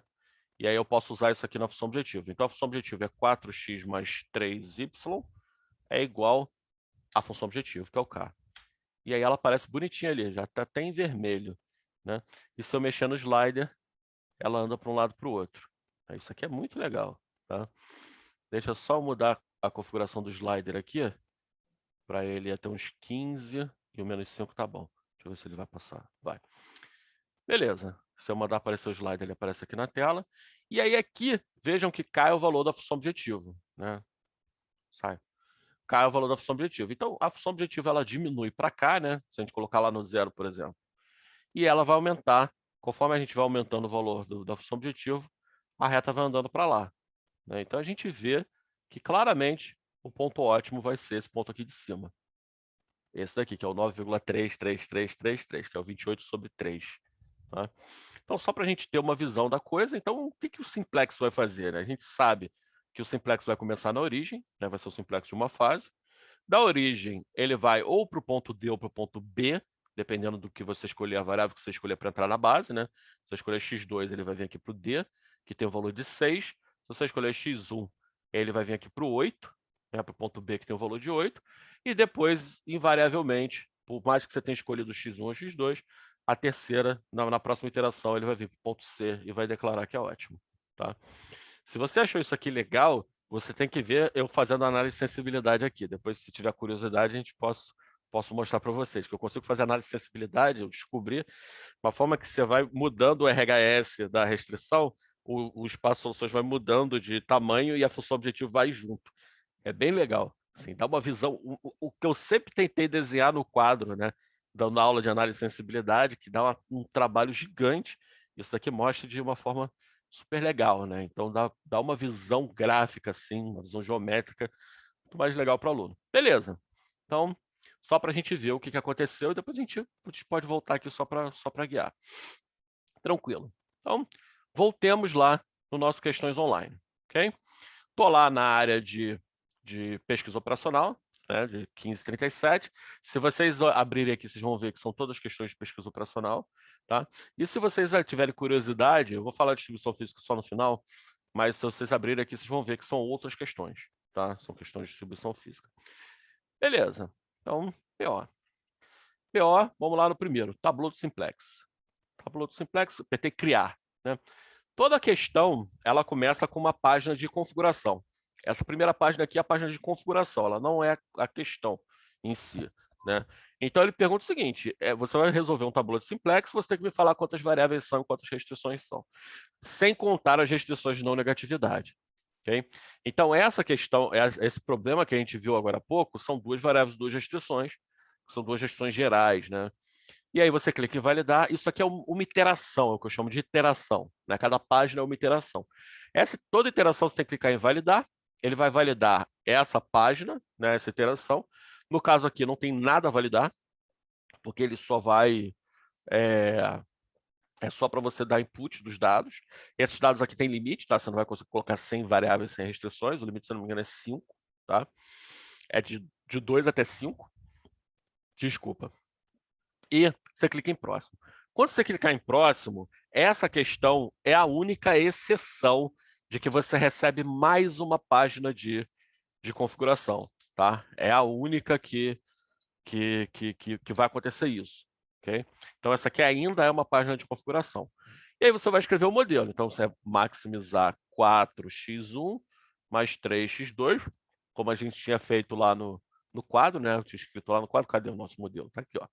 E aí eu posso usar isso aqui na função objetivo. Então a função objetivo é 4x mais 3y é igual à função objetivo, que é o k. E aí ela aparece bonitinha ali, já está até em vermelho, né? E se eu mexer no slider, ela anda para um lado para o outro. Isso aqui é muito legal, tá? Deixa eu só mudar a configuração do slider aqui, para ele até uns 15 e o menos 5 tá bom. Deixa eu ver se ele vai passar. Vai. Beleza. Se eu mandar aparecer o slide, ele aparece aqui na tela. E aí aqui, vejam que cai o valor da função objetivo, né? Sai. Cai o valor da função objetivo. Então, a função objetivo, ela diminui para cá, né? Se a gente colocar lá no 0, por exemplo. E ela vai aumentar. Conforme a gente vai aumentando o valor da função objetivo, a reta vai andando para lá, né? Então, a gente vê que claramente o ponto ótimo vai ser esse ponto aqui de cima. Esse daqui, que é o 9,33333, que é o 28 sobre 3. Tá? Então, só para a gente ter uma visão da coisa, então, o que, que o simplex vai fazer, né? A gente sabe que o simplex vai começar na origem, né? Vai ser o simplex de uma fase. Da origem, ele vai ou para o ponto D ou para o ponto B, dependendo do que você escolher, a variável que você escolher para entrar na base, né? Se você escolher x2, ele vai vir aqui para o D, que tem o valor de 6. Se você escolher x1, ele vai vir aqui para o 8, né? Para o ponto B, que tem o valor de 8. E depois, invariavelmente, por mais que você tenha escolhido x1 ou x2, a terceira, na próxima iteração, ele vai vir para o ponto C e vai declarar que é ótimo. Tá? Se você achou isso aqui legal, você tem que ver eu fazendo análise de sensibilidade aqui. Depois, se tiver curiosidade, a gente posso mostrar para vocês, que eu consigo fazer análise de sensibilidade, eu descobri uma forma que você vai mudando o RHS da restrição, o espaço de soluções vai mudando de tamanho e a função objetivo vai junto. É bem legal. Assim, dá uma visão. O que eu sempre tentei desenhar no quadro, né? Dando aula de análise de sensibilidade, que dá um trabalho gigante. Isso daqui mostra de uma forma super legal, né? Então dá uma visão gráfica, assim, uma visão geométrica muito mais legal para o aluno. Beleza. Então, só para a gente ver o que aconteceu e depois a gente pode voltar aqui só para guiar. Tranquilo. Então, voltemos lá no nosso Questões Online, ok? Estou lá na área de pesquisa operacional, né, de 1537. Se vocês abrirem aqui, vocês vão ver que são todas questões de pesquisa operacional. Tá? E se vocês tiverem curiosidade, eu vou falar de distribuição física só no final, mas se vocês abrirem aqui, vocês vão ver que são outras questões. Tá? São questões de distribuição física. Beleza. Então, PO. PO, vamos lá no primeiro, tabuleau do simplex. Tabuleau do simplex, PT criar. Né? Toda questão, ela começa com uma página de configuração. Essa primeira página aqui é a página de configuração, ela não é a questão em si. Né? Então, ele pergunta o seguinte, você vai resolver um tabuleau de simplex, você tem que me falar quantas variáveis são e quantas restrições são, sem contar as restrições de não negatividade. Okay? Então, essa questão, esse problema que a gente viu agora há pouco, são duas variáveis, duas restrições, que são duas restrições gerais, né? E aí você clica em validar. Isso aqui é uma iteração, é o que eu chamo de iteração. Né? Cada página é uma iteração. Toda iteração você tem que clicar em validar. Ele vai validar essa página, né, essa iteração. No caso aqui, não tem nada a validar, porque ele só vai... É só para você dar input dos dados. Esses dados aqui têm limite, tá? Você não vai conseguir colocar 100 variáveis sem restrições. O limite, se não me engano, é 5. Tá? É de 2 até 5. Desculpa. E você clica em próximo. Quando você clicar em próximo, essa questão é a única exceção de que você recebe mais uma página de configuração. Tá? É a única que vai acontecer isso. Okay? Então, essa aqui ainda é uma página de configuração. E aí você vai escrever o modelo. Então, você vai maximizar 4x1 mais 3x2, como a gente tinha feito lá no quadro, né? Eu tinha escrito lá no quadro. Cadê o nosso modelo? Está aqui, ó.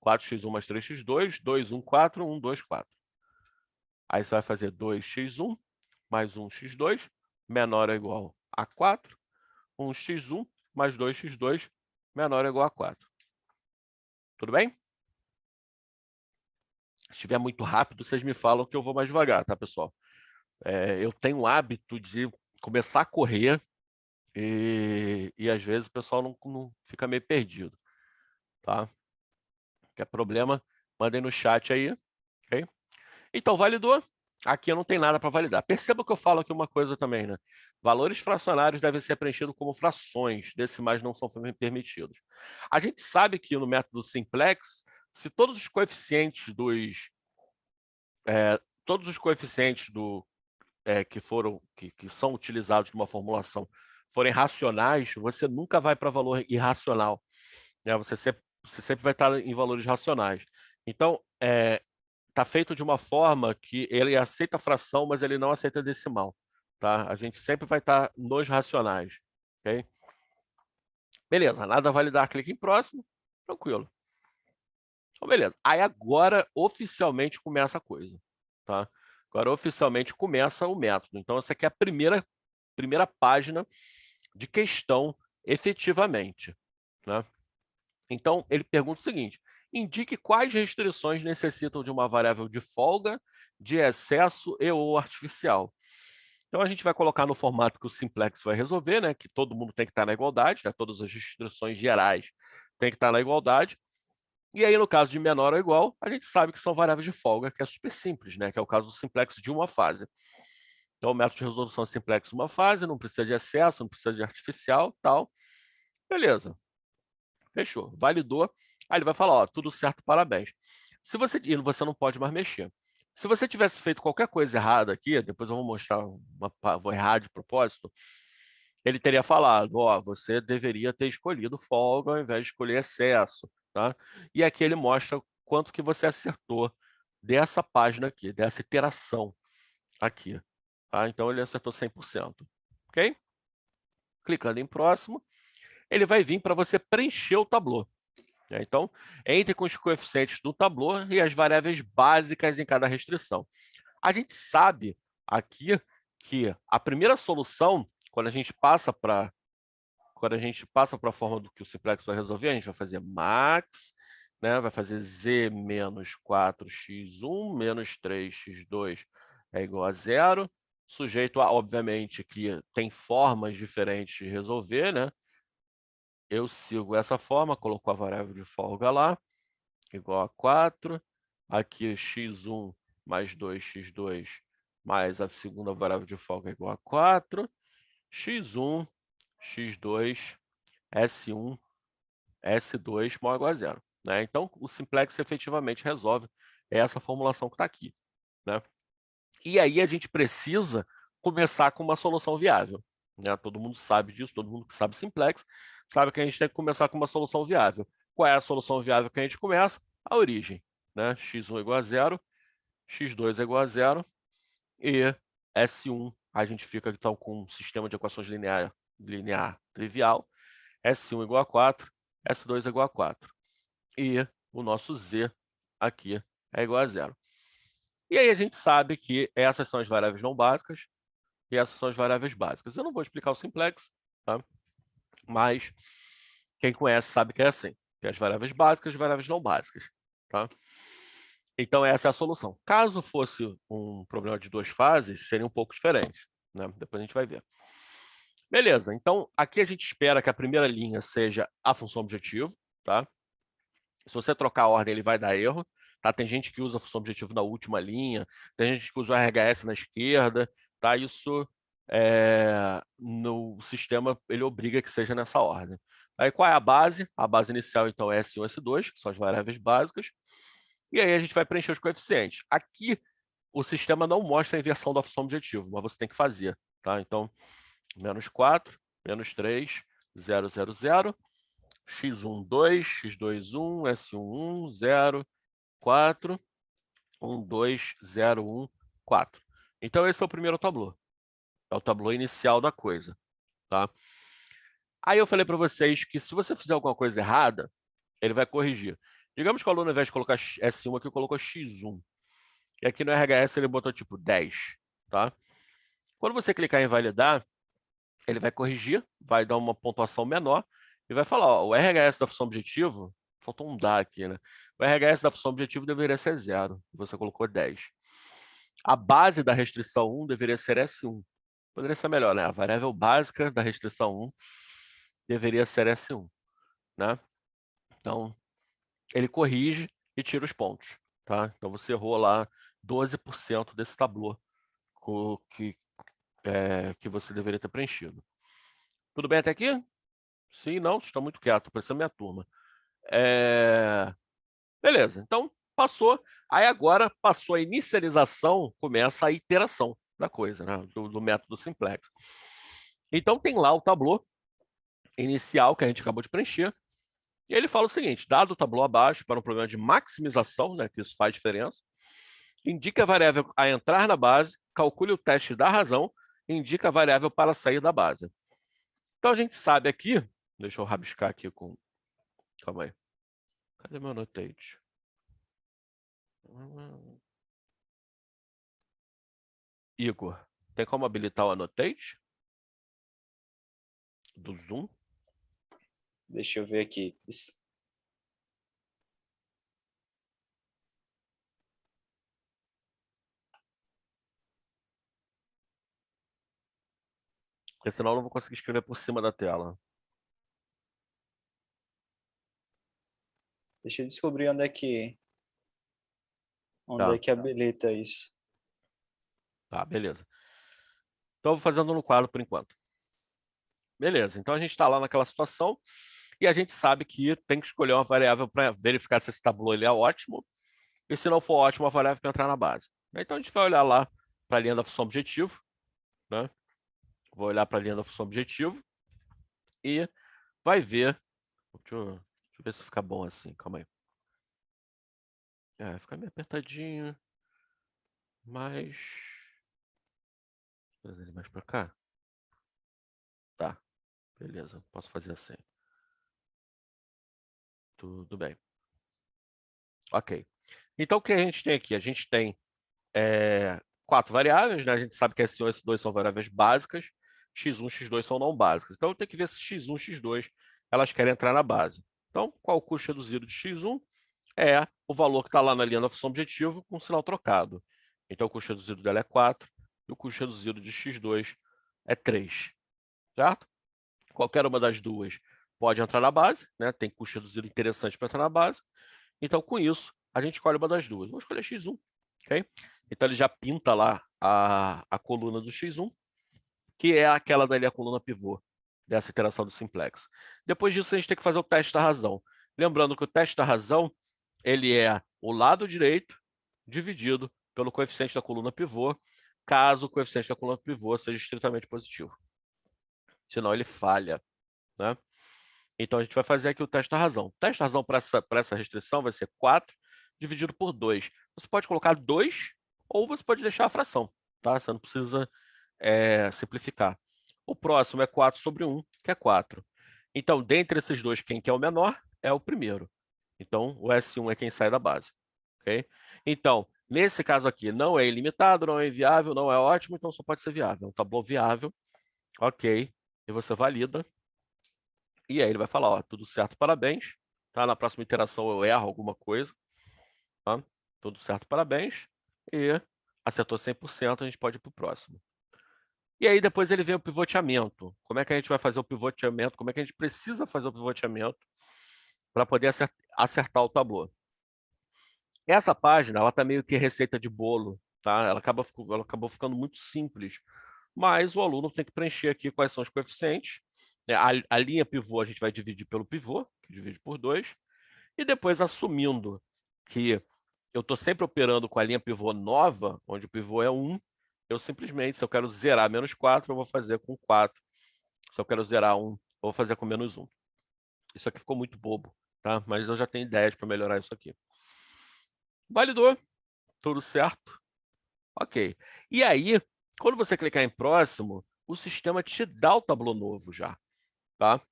4x1 mais 3x2, 2, 1, 4, 1, 2, 4. Aí você vai fazer 2x1 mais 1x2 menor ou igual a 4. 1x1 mais 2x2 menor ou igual a 4. Tudo bem? Se estiver muito rápido, vocês me falam que eu vou mais devagar, tá, pessoal? Eu tenho o hábito de começar a correr e às vezes o pessoal não fica meio perdido, tá? Quer problema, mandem no chat aí, ok? Então, validou. Aqui eu não tenho nada para validar. Perceba que eu falo aqui uma coisa também, né? Valores fracionários devem ser preenchidos como frações, decimais não são permitidos. A gente sabe que no método simplex, se todos os coeficientes que são utilizados numa formulação forem racionais, você nunca vai para valor irracional. Né? Você sempre vai estar em valores racionais. Então, está feito de uma forma que ele aceita fração, mas ele não aceita decimal. Tá? A gente sempre vai estar nos racionais. Okay? Beleza, nada a validar, clique em próximo. Tranquilo. Então, beleza. Aí agora, oficialmente, começa a coisa. Tá? Agora, oficialmente, começa o método. Então, essa aqui é a primeira página de questão, efetivamente. Né? Então, ele pergunta o seguinte: indique quais restrições necessitam de uma variável de folga, de excesso e ou artificial. Então, a gente vai colocar no formato que o simplex vai resolver, né? Que todo mundo tem que estar na igualdade, né? Todas as restrições gerais têm que estar na igualdade. E aí, no caso de menor ou igual, a gente sabe que são variáveis de folga, que é super simples, né? Que é o caso do simplex de uma fase. Então, o método de resolução é simplex de uma fase, não precisa de excesso, não precisa de artificial, tal. Beleza. Fechou. Validou. Aí ele vai falar, ó, tudo certo, parabéns. Se você, e você não pode mais mexer. Se você tivesse feito qualquer coisa errada aqui, depois eu vou mostrar, vou errar de propósito, ele teria falado, ó, você deveria ter escolhido folga ao invés de escolher excesso, tá? E aqui ele mostra quanto que você acertou dessa página aqui, dessa iteração aqui, tá? Então ele acertou 100%, ok? Clicando em próximo, ele vai vir para você preencher o tablô. Então, entre com os coeficientes do tablô e as variáveis básicas em cada restrição. A gente sabe aqui que a primeira solução, quando a gente passa para a forma do que o simplex vai resolver, a gente vai fazer max, né? Vai fazer z menos 4x1 menos 3x2 é igual a zero, sujeito a, obviamente, que tem formas diferentes de resolver, né? Eu sigo essa forma, coloco a variável de folga lá, igual a 4. Aqui x1 mais 2x2 mais a segunda variável de folga é igual a 4. x1, x2, S1, S2 maior ou igual a zero, né? Então, o simplex efetivamente resolve essa formulação que está aqui, né? E aí a gente precisa começar com uma solução viável, né? Todo mundo sabe disso, todo mundo que sabe simplex sabe que a gente tem que começar com uma solução viável. Qual é a solução viável que a gente começa? A origem, né? x1 é igual a zero, x2 é igual a zero e S1 a gente fica então com um sistema de equações linear trivial, S1 igual a 4, S2 é igual a 4. E o nosso Z aqui é igual a zero. E aí a gente sabe que essas são as variáveis não básicas e essas são as variáveis básicas. Eu não vou explicar o simplex, tá? Mas quem conhece sabe que é assim. Tem as variáveis básicas e as variáveis não básicas, tá? Então essa é a solução. Caso fosse um problema de duas fases, seria um pouco diferente, né? Depois a gente vai ver. Beleza, então aqui a gente espera que a primeira linha seja a função objetivo, tá? Se você trocar a ordem, ele vai dar erro, tá? Tem gente que usa a função objetivo na última linha, tem gente que usa o RHS na esquerda, tá? Isso no sistema ele obriga que seja nessa ordem. Aí qual é a base? A base inicial então é S1 e S2, que são as variáveis básicas. E aí a gente vai preencher os coeficientes. Aqui o sistema não mostra a inversão da função objetivo, mas você tem que fazer, tá? Então, menos 4, menos 3, 0, 0, 0, x1, 2, x2, 1, S1, 1, 0, 4, 1, 2, 0, 1, 4. Então, esse é o primeiro tablô. É o tablô inicial da coisa, tá? Aí eu falei para vocês que se você fizer alguma coisa errada, ele vai corrigir. Digamos que o aluno, ao invés de colocar S1 aqui, colocou x1. E aqui no RHS ele botou tipo 10, tá? Quando você clicar em validar, ele vai corrigir, vai dar uma pontuação menor e vai falar, ó, o RHS da função objetivo, faltou um dá aqui, né? O RHS da função objetivo deveria ser 0, você colocou 10. A base da restrição 1 deveria ser S1. Poderia ser melhor, né? A variável básica da restrição 1 deveria ser S1, né? Então, ele corrige e tira os pontos, tá? Então, você errou lá 12% desse tablô que você deveria ter preenchido. Tudo bem até aqui? Sim, não? Vocês estão muito quietos, parecendo minha turma. Beleza, então passou. Aí agora passou a inicialização, começa a iteração da coisa, né? Do método simplex. Então tem lá o tablô inicial que a gente acabou de preencher. E ele fala o seguinte: dado o tablô abaixo para um problema de maximização, né, que isso faz diferença, indica a variável a entrar na base, calcule o teste da razão, indica a variável para sair da base. Então a gente sabe aqui, deixa eu rabiscar aqui com. Calma aí. Cadê meu annotate? Igor, tem como habilitar o annotate do Zoom? Deixa eu ver aqui. Porque senão eu não vou conseguir escrever por cima da tela. Deixa eu descobrir onde é que Tá, habilita isso. tá, beleza. Então, eu vou fazendo no quadro por enquanto. Beleza, então a gente está lá naquela situação e a gente sabe que tem que escolher uma variável para verificar se esse tabuleiro ele é ótimo e se não for ótimo, a variável para entrar na base. Então a gente vai olhar lá para a linha da função objetivo, né? Vou olhar para a linha da função objetivo e vai ver. Deixa eu ver se fica bom assim, calma aí. Fica meio apertadinho, mas. Vou trazer ele mais para cá. Tá, beleza, posso fazer assim. Tudo bem. Ok. Então o que a gente tem aqui? A gente tem 4 variáveis, né? A gente sabe que S1 e S2 são variáveis básicas, x1 e x2 são não básicas. Então eu tenho que ver se x1 e x2 elas querem entrar na base. Então, qual o custo reduzido de x1? É o valor que está lá na linha da função objetivo com sinal trocado. Então o custo reduzido dela é 4 e o custo reduzido de x2 é 3, certo? Qualquer uma das duas pode entrar na base, né? Tem custo reduzido interessante para entrar na base. Então, com isso, a gente escolhe uma das duas. Vou escolher x1, ok? Então, ele já pinta lá a coluna do x1, que é aquela dali, a coluna pivô dessa iteração do simplex. Depois disso, a gente tem que fazer o teste da razão. Lembrando que o teste da razão, ele é o lado direito dividido pelo coeficiente da coluna pivô, caso o coeficiente da coluna pivô seja estritamente positivo. Senão ele falha, né? Então, a gente vai fazer aqui o teste da razão. O teste da razão para essa restrição vai ser 4 dividido por 2. Você pode colocar 2 ou você pode deixar a fração, tá? Você não precisa simplificar. O próximo é 4 sobre 1, que é 4. Então, dentre esses dois, quem que é o menor é o primeiro. Então, o S1 é quem sai da base. Okay? Então, nesse caso aqui, não é ilimitado, não é inviável, não é ótimo, então só pode ser viável. Um tabuleiro viável, ok, e você valida. E aí ele vai falar, ó, tudo certo, parabéns. Tá? Na próxima iteração eu erro alguma coisa. Tá? Tudo certo, parabéns. E acertou 100%, a gente pode ir para o próximo. E aí depois ele vem o pivoteamento. Como é que a gente vai fazer o pivoteamento? Como é que a gente precisa fazer o pivoteamento para poder acertar o tabuleiro? Essa página, ela tá meio que receita de bolo, tá? Ela acabou ficando muito simples. Mas o aluno tem que preencher aqui quais são os coeficientes. A linha pivô a gente vai dividir pelo pivô, que divide por 2. E depois, assumindo que eu estou sempre operando com a linha pivô nova, onde o pivô é 1, eu simplesmente, se eu quero zerar menos 4, eu vou fazer com 4. Se eu quero zerar 1, eu vou fazer com menos 1. Isso aqui ficou muito bobo, tá? Mas eu já tenho ideias para melhorar isso aqui. Validou, tudo certo. Ok. E aí, quando você clicar em próximo, o sistema te dá o tabuleau novo já, tá?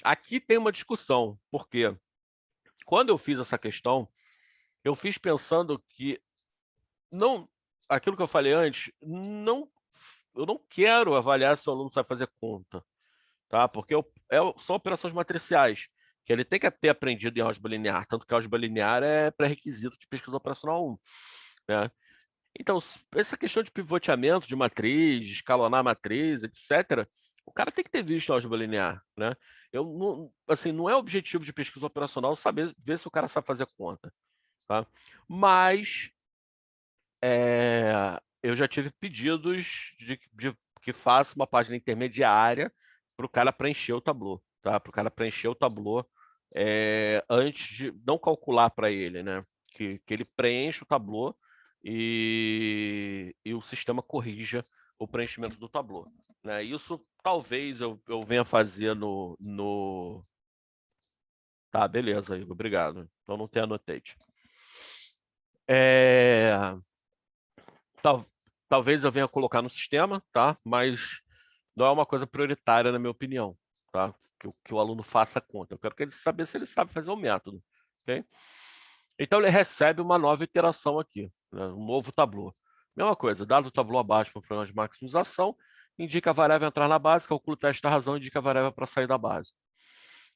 Aqui tem uma discussão, porque quando eu fiz essa questão, eu fiz pensando que não, aquilo que eu falei antes, eu não quero avaliar se o aluno sabe fazer conta, tá? Porque são operações matriciais, que ele tem que ter aprendido em álgebra linear, tanto que a álgebra linear é pré-requisito de pesquisa operacional 1, né? Então, essa questão de pivoteamento de matriz, de escalonar a matriz, etc., o cara tem que ter visto álgebra linear, né? Eu não, assim, não é objetivo de pesquisa operacional saber ver se o cara sabe fazer conta, tá? Mas eu já tive pedidos de que faça uma página intermediária para o cara preencher o tabuleau, tá? Para o cara preencher o tabuleau antes de não calcular para ele, né? Que ele preencha o tabuleau e o sistema corrija o preenchimento do tabuleau, né? Isso talvez eu venha fazer no... Tá, beleza, Igor, obrigado. Então não tem annotate. Talvez eu venha colocar no sistema, tá? Mas não é uma coisa prioritária, na minha opinião, tá? Que o aluno faça a conta. Eu quero que ele saber se ele sabe fazer o método, ok? Então ele recebe uma nova iteração aqui, né? Um novo tabuleau. Mesma coisa, dado o tabuleau abaixo para o problema de maximização, indica a variável entrar na base, calcula o teste da razão, indica a variável para sair da base.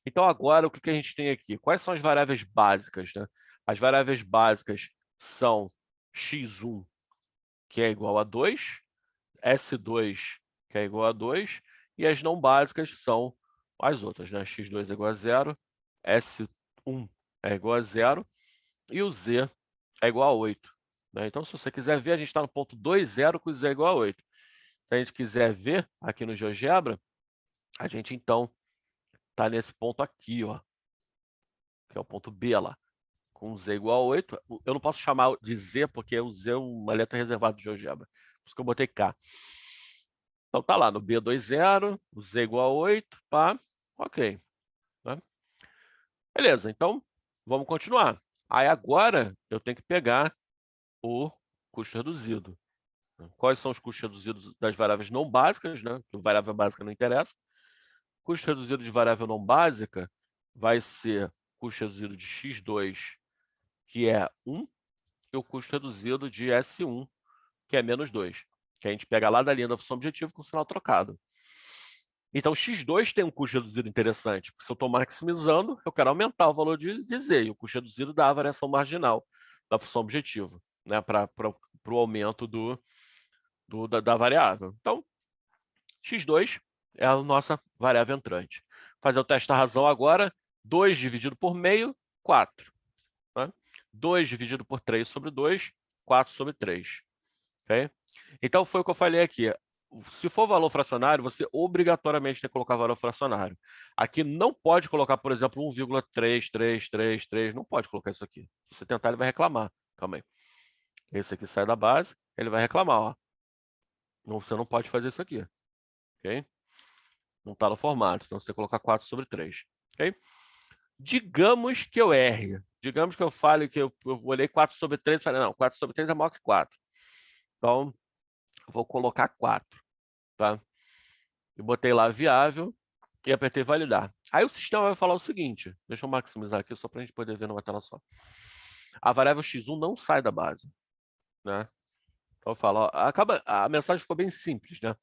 Então agora o que a gente tem aqui? Quais são as variáveis básicas, né? As variáveis básicas são x1, que é igual a 2, S2, que é igual a 2, e as não básicas são as outras, né? X2 é igual a 0, S1 é igual a 0 e o Z é igual a 8. Né? Então, se você quiser ver, a gente está no ponto 2, 0 com o Z é igual a 8. Se a gente quiser ver aqui no GeoGebra, a gente então está nesse ponto aqui, ó, que é o ponto B lá, com Z igual a 8. Eu não posso chamar de Z, porque o Z é uma letra reservada do GeoGebra. Por isso que eu botei K. Então tá lá no B20, o Z igual a 8, pá, ok. Né? Beleza, então vamos continuar. Aí agora eu tenho que pegar o custo reduzido. Quais são os custos reduzidos das variáveis não básicas, né? Que variável básica não interessa. Custo reduzido de variável não básica vai ser custo reduzido de x2, que é 1, e o custo reduzido de S1, que é menos 2, que a gente pega lá da linha da função objetiva com o sinal trocado. Então, x2 tem um custo reduzido interessante, porque se eu estou maximizando, eu quero aumentar o valor de Z, e o custo reduzido dá a variação marginal da função objetiva, né, para o aumento da variável. Então, x2 é a nossa variável entrante. Fazer o teste da razão agora, 2 dividido por meio, 4. Né? 2 dividido por 3 sobre 2, 4 sobre 3. Okay? Então, foi o que eu falei aqui. Se for valor fracionário, você obrigatoriamente tem que colocar valor fracionário. Aqui não pode colocar, por exemplo, 1,3333, não pode colocar isso aqui. Se você tentar, ele vai reclamar. Calma aí. Esse aqui sai da base, ele vai reclamar. Ó. Você não pode fazer isso aqui. Okay? Não está no formato, então você tem que colocar 4 sobre 3. Okay? Digamos que eu erre. Digamos que eu fale que eu olhei 4 sobre 3 e falei, não, 4 sobre 3 é maior que 4. Então, vou colocar 4. Tá? E botei lá viável e apertei validar. Aí o sistema vai falar o seguinte, deixa eu maximizar aqui só para a gente poder ver numa tela só. A variável x1 não sai da base. Né? Então eu falo, ó, a mensagem ficou bem simples, né?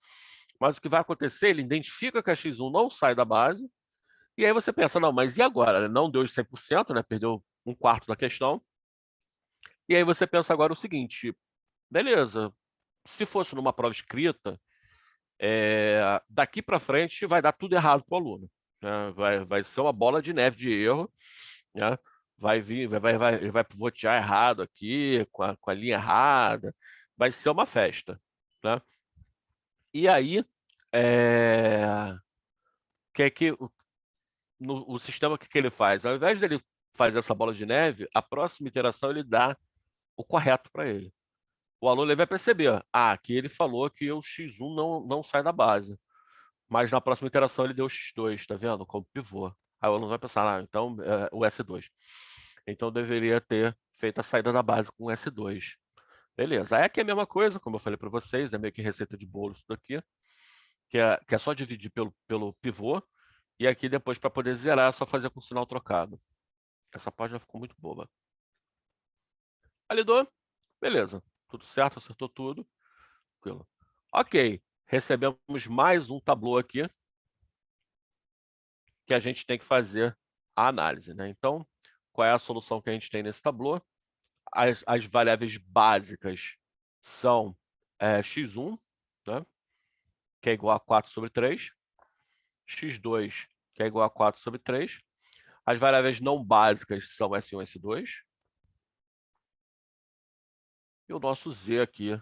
Mas o que vai acontecer, ele identifica que a x1 não sai da base, e aí você pensa, não, mas e agora? Não deu os 100%, né? Perdeu um quarto da questão. E aí você pensa agora o seguinte, beleza, se fosse numa prova escrita, daqui para frente vai dar tudo errado para o aluno. Né? Vai ser uma bola de neve de erro. Né? Vai vir, ele vai pivotear errado aqui, com a linha errada. Vai ser uma festa. Né? E aí, que o sistema que ele faz? Ao invés dele fazer essa bola de neve, a próxima iteração ele dá o correto para ele. O aluno ele vai perceber, aqui ele falou que o x1 não sai da base, mas na próxima iteração ele deu o x2, tá vendo? Como pivô. Aí o aluno vai pensar, então o S2. Então eu deveria ter feito a saída da base com o S2. Beleza. Aí aqui é a mesma coisa, como eu falei para vocês, é meio que receita de bolo isso daqui, que é só dividir pelo pivô, e aqui depois para poder zerar é só fazer com o sinal trocado. Essa página ficou muito boba. Validou? Beleza. Tudo certo, acertou tudo. Tranquilo. Ok. Recebemos mais um tablô aqui que a gente tem que fazer a análise. Né? Então, qual é a solução que a gente tem nesse tablô? As variáveis básicas são x1, né? Que é igual a 4 sobre 3. x2, que é igual a 4 sobre 3. As variáveis não básicas são S1 e S2. E o nosso Z aqui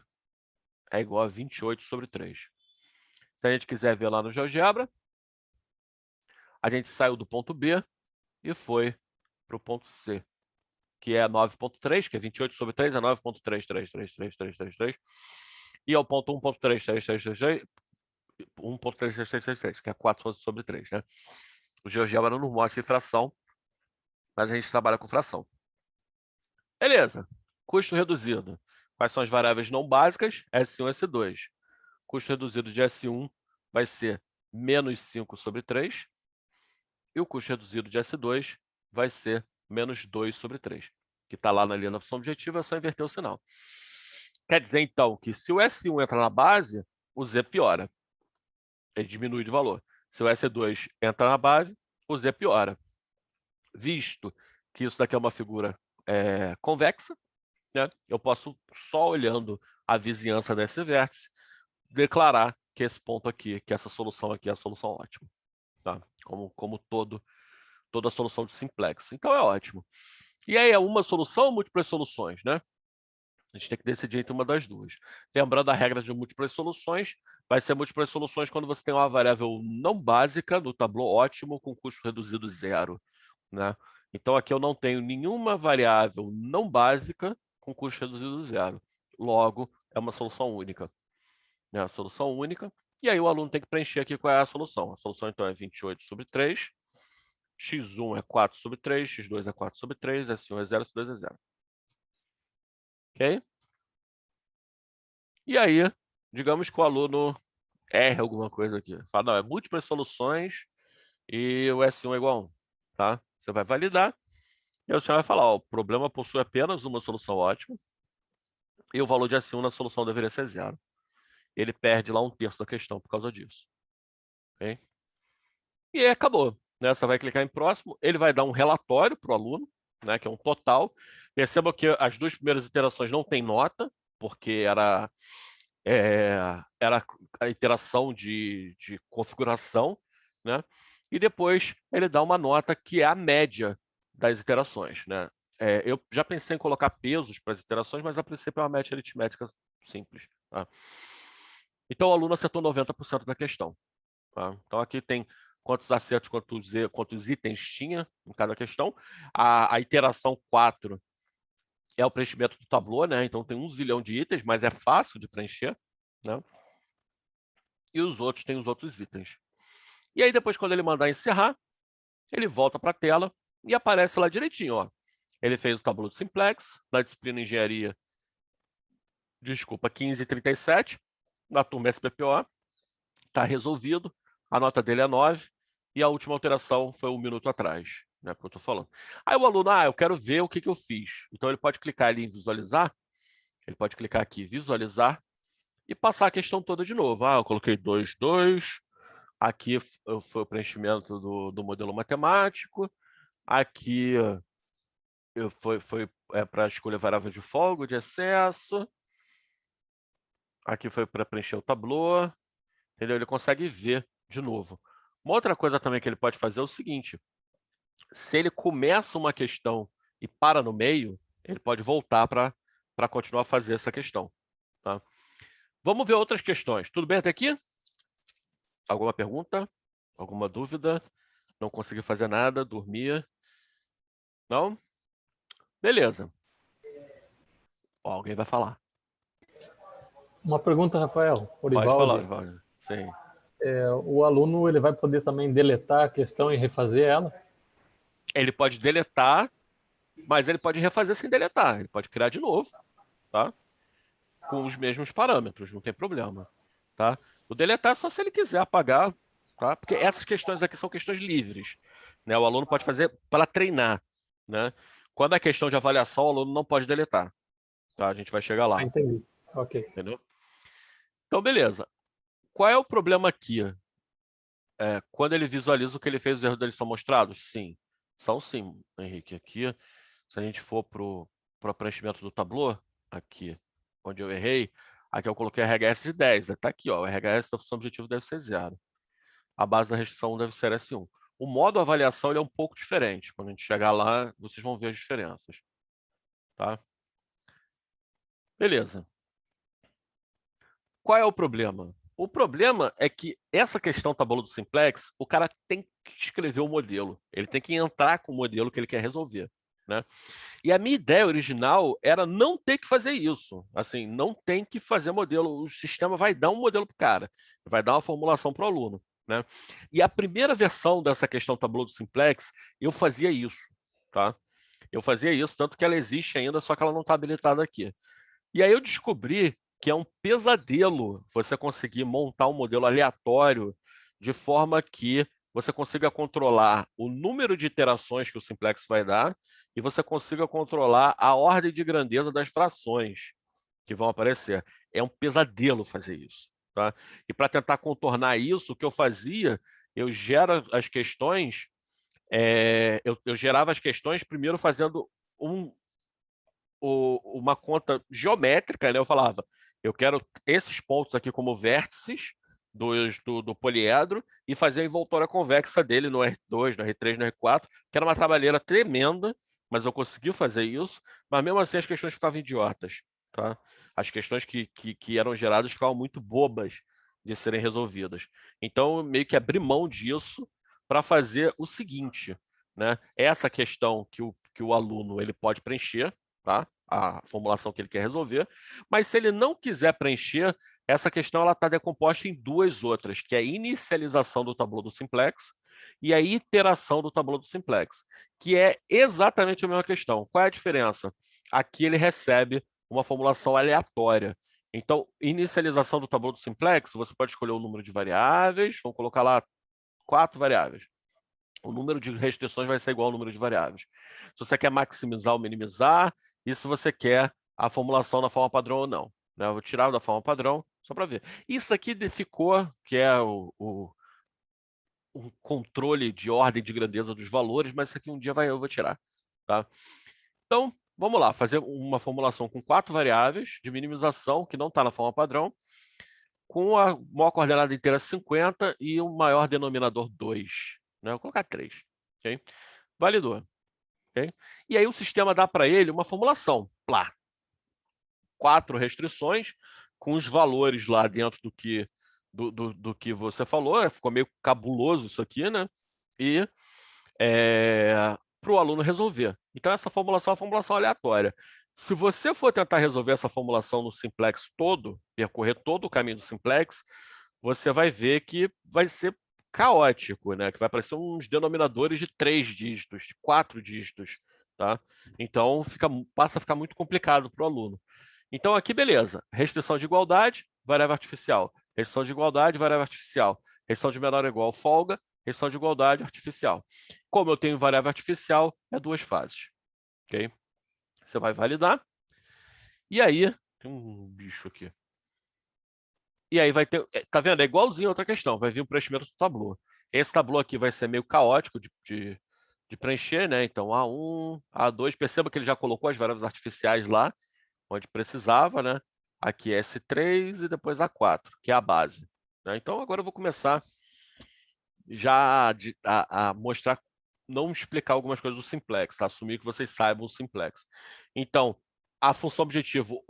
é igual a 28 sobre 3. Se a gente quiser ver lá no GeoGebra, a gente saiu do ponto B e foi para o ponto C, que é 9.3, que é 28 sobre 3, é 9.3333333, e é o ponto 1.33333, 1.33333, que é 4 sobre 3, né? O GeoGebra não mostra em fração, mas a gente trabalha com fração. Beleza. Custo reduzido. Quais são as variáveis não básicas? S1 e S2. Custo reduzido de S1 vai ser menos 5 sobre 3. E o custo reduzido de S2 vai ser menos 2 sobre 3. Que está lá na linha da função objetiva, é só inverter o sinal. Quer dizer, então, que se o S1 entra na base, o Z piora. Ele diminui de valor. Se o S2 entra na base, o Z piora. Visto que isso daqui é uma figura convexa, né? Eu posso, só olhando a vizinhança desse vértice, declarar que esse ponto aqui, que essa solução aqui é a solução ótima. Tá? Como todo toda a solução de simplex. Então é ótimo. E aí é uma solução ou múltiplas soluções, né? A gente tem que decidir entre uma das duas. Lembrando a regra de múltiplas soluções, vai ser múltiplas soluções quando você tem uma variável não básica no tableau ótimo com custo reduzido zero, né? Então aqui eu não tenho nenhuma variável não básica com custo reduzido zero. Logo, é uma solução única. É uma solução única. E aí o aluno tem que preencher aqui qual é a solução. A solução então é 28/3, x1 é 4/3, x2 é 4/3, S1 é 0, S2 é 0. Ok? E aí, digamos que o aluno erre alguma coisa aqui. Fala, não, é múltiplas soluções e o S1 é igual a 1. Tá? Você vai validar e aí você vai falar, ó, o problema possui apenas uma solução ótima e o valor de S1 na solução deveria ser 0. Ele perde lá 1/3 da questão por causa disso. Ok? E aí acabou. Né? Você vai clicar em próximo, ele vai dar um relatório para o aluno, né, que é um total. Perceba que as duas primeiras iterações não tem nota, porque era a iteração de configuração, né? E depois ele dá uma nota que é a média das iterações, né? Eu já pensei em colocar pesos para as iterações, mas a princípio é uma média aritmética simples. Tá? Então o aluno acertou 90% da questão. Tá? Então aqui tem quantos acertos, quantos itens tinha em cada questão. A iteração 4 é o preenchimento do tableau, né? Então tem 1 zilhão de itens, mas é fácil de preencher, né? E os outros têm os outros itens. E aí depois, quando ele mandar encerrar, ele volta para a tela e aparece lá direitinho, ó. Ele fez o tableau de simplex, na disciplina engenharia, desculpa, 1537, na turma SPPO, está resolvido, a nota dele é 9, e a última alteração foi 1 minuto atrás, né, que eu estou falando. Aí o aluno, eu quero ver o que eu fiz. Então ele pode clicar ali em visualizar, ele pode clicar aqui, visualizar, e passar a questão toda de novo. Eu coloquei 2, 2, aqui foi o preenchimento do modelo matemático, aqui foi para escolher variável de folga, de excesso, aqui foi para preencher o tableau, entendeu? Ele consegue ver de novo. Uma outra coisa também que ele pode fazer é o seguinte, se ele começa uma questão e para no meio, ele pode voltar para continuar a fazer essa questão. Tá? Vamos ver outras questões. Tudo bem até aqui? Alguma pergunta? Alguma dúvida? Não consegui fazer nada, dormia? Não? Beleza. Ó, alguém vai falar. Uma pergunta, Rafael, Pode falar, Orivaldi. Orivaldi. Sim. O aluno ele vai poder também deletar a questão e refazer ela? Ele pode deletar, mas ele pode refazer sem deletar. Ele pode criar de novo, tá? Com os mesmos parâmetros, não tem problema, tá? O deletar é só se ele quiser apagar, tá? Porque essas questões aqui são questões livres, né? O aluno pode fazer para treinar, né? Quando é questão de avaliação, o aluno não pode deletar, tá? A gente vai chegar lá. Entendi. Ok. Entendeu? Então, beleza. Qual é o problema aqui? Quando ele visualiza o que ele fez, os erros dele são mostrados? Sim. São sim, Henrique. Aqui, se a gente for para o preenchimento do tableau, aqui, onde eu errei, aqui eu coloquei RHS de 10. Está aqui, ó, o RHS da função objetivo deve ser 0. A base da restrição deve ser S1. O modo avaliação ele é um pouco diferente. Quando a gente chegar lá, vocês vão ver as diferenças. Tá? Beleza. Qual é o problema? O problema é que essa questão tabela do simplex, o cara tem que escrever o modelo. Ele tem que entrar com o modelo que ele quer resolver, né? E a minha ideia original era não ter que fazer isso. Assim, não tem que fazer modelo. O sistema vai dar um modelo para o cara, vai dar uma formulação para o aluno, né? E a primeira versão dessa questão tabela do simplex, eu fazia isso, tá? Eu fazia isso, tanto que ela existe ainda, só que ela não está habilitada aqui. E aí eu descobri que é um pesadelo você conseguir montar um modelo aleatório de forma que você consiga controlar o número de iterações que o simplex vai dar e você consiga controlar a ordem de grandeza das frações que vão aparecer. É um pesadelo fazer isso. Tá? E para tentar contornar isso, o que eu fazia, eu gero as questões, eu gerava as questões primeiro fazendo uma conta geométrica, né? Eu falava, eu quero esses pontos aqui como vértices do poliedro e fazer a envoltória convexa dele no R2, no R3, no R4, que era uma trabalheira tremenda, mas eu consegui fazer isso, mas mesmo assim as questões ficavam idiotas, tá? As questões que eram geradas ficavam muito bobas de serem resolvidas. Então, eu meio que abri mão disso para fazer o seguinte, né? Essa questão que o aluno ele pode preencher, tá? A formulação que ele quer resolver, mas se ele não quiser preencher, essa questão ela está decomposta em duas outras, que é a inicialização do tabuleau do simplex e a iteração do tabuleau do simplex, que é exatamente a mesma questão. Qual é a diferença? Aqui ele recebe uma formulação aleatória. Então, inicialização do tabuleau do simplex, você pode escolher o número de variáveis, vamos colocar lá 4 variáveis. O número de restrições vai ser igual ao número de variáveis. Se você quer maximizar ou minimizar, e se você quer a formulação na forma padrão ou não. Né? Eu vou tirar da forma padrão, só para ver. Isso aqui ficou, que é o controle de ordem de grandeza dos valores, mas isso aqui um dia eu vou tirar. Tá? Então, vamos lá, fazer uma formulação com 4 variáveis de minimização, que não está na forma padrão, com a maior coordenada inteira 50 e o maior denominador 2. Né? Vou colocar 3. Okay? Validou. Okay? E aí o sistema dá para ele uma formulação. Plá. 4 restrições, com os valores lá dentro do que você falou. Ficou meio cabuloso isso aqui, né? E para o aluno resolver. Então, essa formulação é uma formulação aleatória. Se você for tentar resolver essa formulação no simplex todo, percorrer todo o caminho do simplex, você vai ver que vai ser caótico, né? Que vai aparecer uns denominadores de 3 dígitos, de 4 dígitos, tá? Então, passa a ficar muito complicado para o aluno. Então, aqui, beleza. Restrição de igualdade, variável artificial. Restrição de igualdade, variável artificial. Restrição de menor ou igual, folga. Restrição de igualdade artificial. Como eu tenho variável artificial, é 2 fases. Ok? Você vai validar. E aí, tem um bicho aqui. E aí vai ter, tá vendo? É igualzinho a outra questão, vai vir o preenchimento do tabuleau. Esse tabuleau aqui vai ser meio caótico de preencher, né? Então, A1, A2, perceba que ele já colocou as variáveis artificiais lá, onde precisava, né? Aqui é S3 e depois A4, que é a base. Né? Então, agora eu vou começar já a mostrar, não explicar algumas coisas do simplex, tá? Assumir que vocês saibam o simplex. Então, a função objetivo,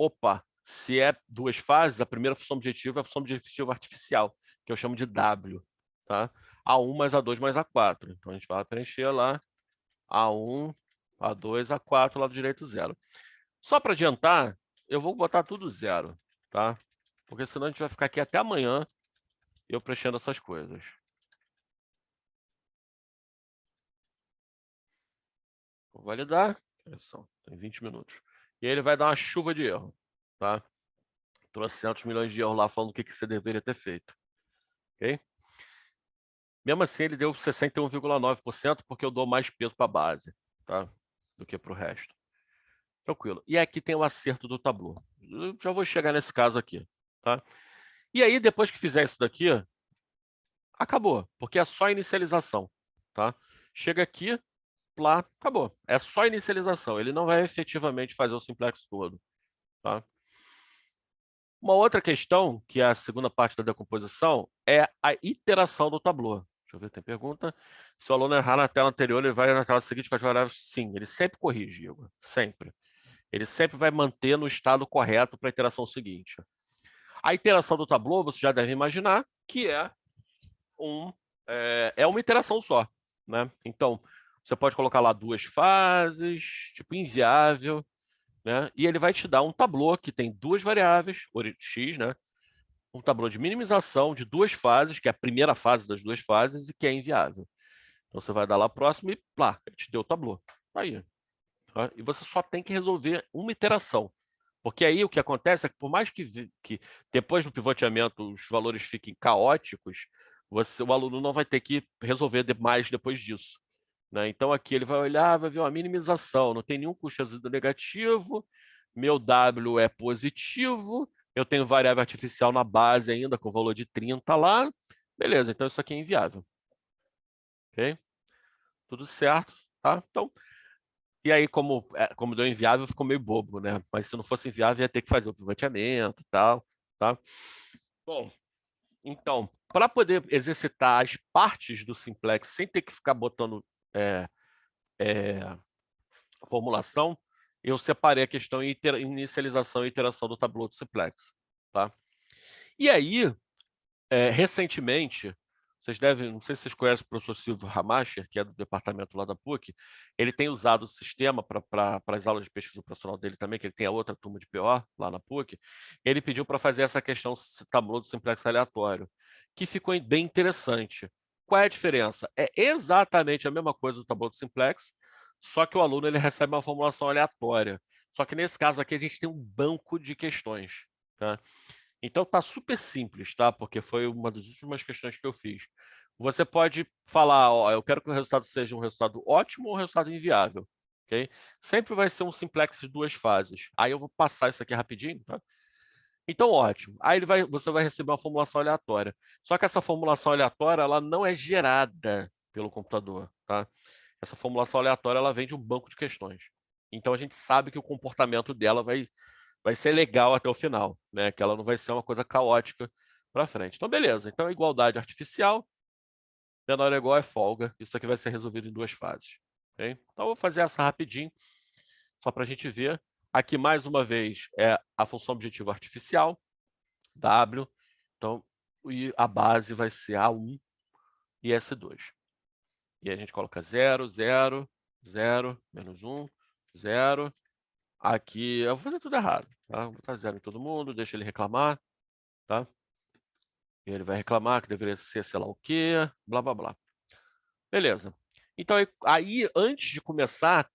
se é 2 fases, a primeira função objetivo é a função objetivo artificial, que eu chamo de W, tá? A1 mais A2 mais A4. Então, a gente vai preencher lá A1, A2, A4, lado direito 0. Só para adiantar, eu vou botar tudo 0, tá? Porque senão a gente vai ficar aqui até amanhã eu preenchendo essas coisas. Vou validar. Tem 20 minutos. E aí ele vai dar uma chuva de erro, tá? Trocentos milhões de erros lá falando o que você deveria ter feito. Ok? Mesmo assim, ele deu 61,9%, porque eu dou mais peso para a base, tá? Do que para o resto. Tranquilo. E aqui tem o acerto do tabuleau. Eu já vou chegar nesse caso aqui, tá? E aí, depois que fizer isso daqui, acabou, porque é só inicialização, tá? Chega aqui, lá, acabou. É só inicialização. Ele não vai efetivamente fazer o simplex todo, tá? Uma outra questão, que é a segunda parte da decomposição, é a iteração do tabuleau. Deixa eu ver, tem pergunta. Se o aluno errar na tela anterior, ele vai na tela seguinte com as variáveis? Sim, ele sempre corrige, Igor. Sempre. Ele sempre vai manter no estado correto para a iteração seguinte. A iteração do tabuleau, você já deve imaginar, que é uma iteração só, né? Então, você pode colocar lá 2 fases, tipo inviável, né? E ele vai te dar um tabuleau que tem 2 variáveis, x, né? Um tabuleau de minimização de 2 fases, que é a primeira fase das 2 fases e que é inviável. Então você vai dar lá próximo e lá, ele te deu o tabuleau. Aí. Tá? E você só tem que resolver uma iteração. Porque aí o que acontece é que por mais que depois do pivoteamento os valores fiquem caóticos, o aluno não vai ter que resolver mais depois disso. Né? Então aqui ele vai olhar, vai ver uma minimização, não tem nenhum custo resíduo negativo, meu W é positivo, eu tenho variável artificial na base ainda com valor de 30 lá, beleza, então isso aqui é inviável. Ok? Tudo certo, tá? Então, e aí como deu inviável, ficou meio bobo, né? Mas se não fosse inviável, ia ter que fazer o pivoteamento e tal, tá? Bom, Então, para poder exercitar as partes do simplex sem ter que ficar botando formulação, eu separei a questão em inicialização e iteração do tabuleau do simplex. Tá? E aí, recentemente, vocês devem, não sei se vocês conhecem o professor Silvio Ramacher, que é do departamento lá da PUC, ele tem usado o sistema para as aulas de pesquisa operacional dele também, que ele tem a outra turma de PO lá na PUC, ele pediu para fazer essa questão tabuleau do simplex aleatório, que ficou bem interessante. Qual é a diferença? É exatamente a mesma coisa do tabuleau do simplex, só que o aluno ele recebe uma formulação aleatória. Só que nesse caso aqui a gente tem um banco de questões. Tá? Então tá super simples, tá? Porque foi uma das últimas questões que eu fiz. Você pode falar, ó, eu quero que o resultado seja um resultado ótimo ou um resultado inviável, ok? Sempre vai ser um simplex de 2 fases. Aí eu vou passar isso aqui rapidinho, tá? Então, ótimo. Aí você vai receber uma formulação aleatória. Só que essa formulação aleatória, ela não é gerada pelo computador, tá? Essa formulação aleatória, ela vem de um banco de questões. Então, a gente sabe que o comportamento dela vai ser legal até o final, né? Que ela não vai ser uma coisa caótica para frente. Então, beleza. Então, igualdade artificial, menor ou igual é folga. Isso aqui vai ser resolvido em 2 fases. Okay? Então, eu vou fazer essa rapidinho, só para a gente ver. Aqui, mais uma vez, é a função objetivo artificial, W. Então, e a base vai ser A1 e S2. E a gente coloca 0, 0, 0, menos 1, 0. Aqui, eu vou fazer tudo errado, tá? Vou botar 0 em todo mundo, deixa ele reclamar, tá? E ele vai reclamar que deveria ser sei lá o quê, blá, blá, blá. Beleza. Então, aí antes de começar,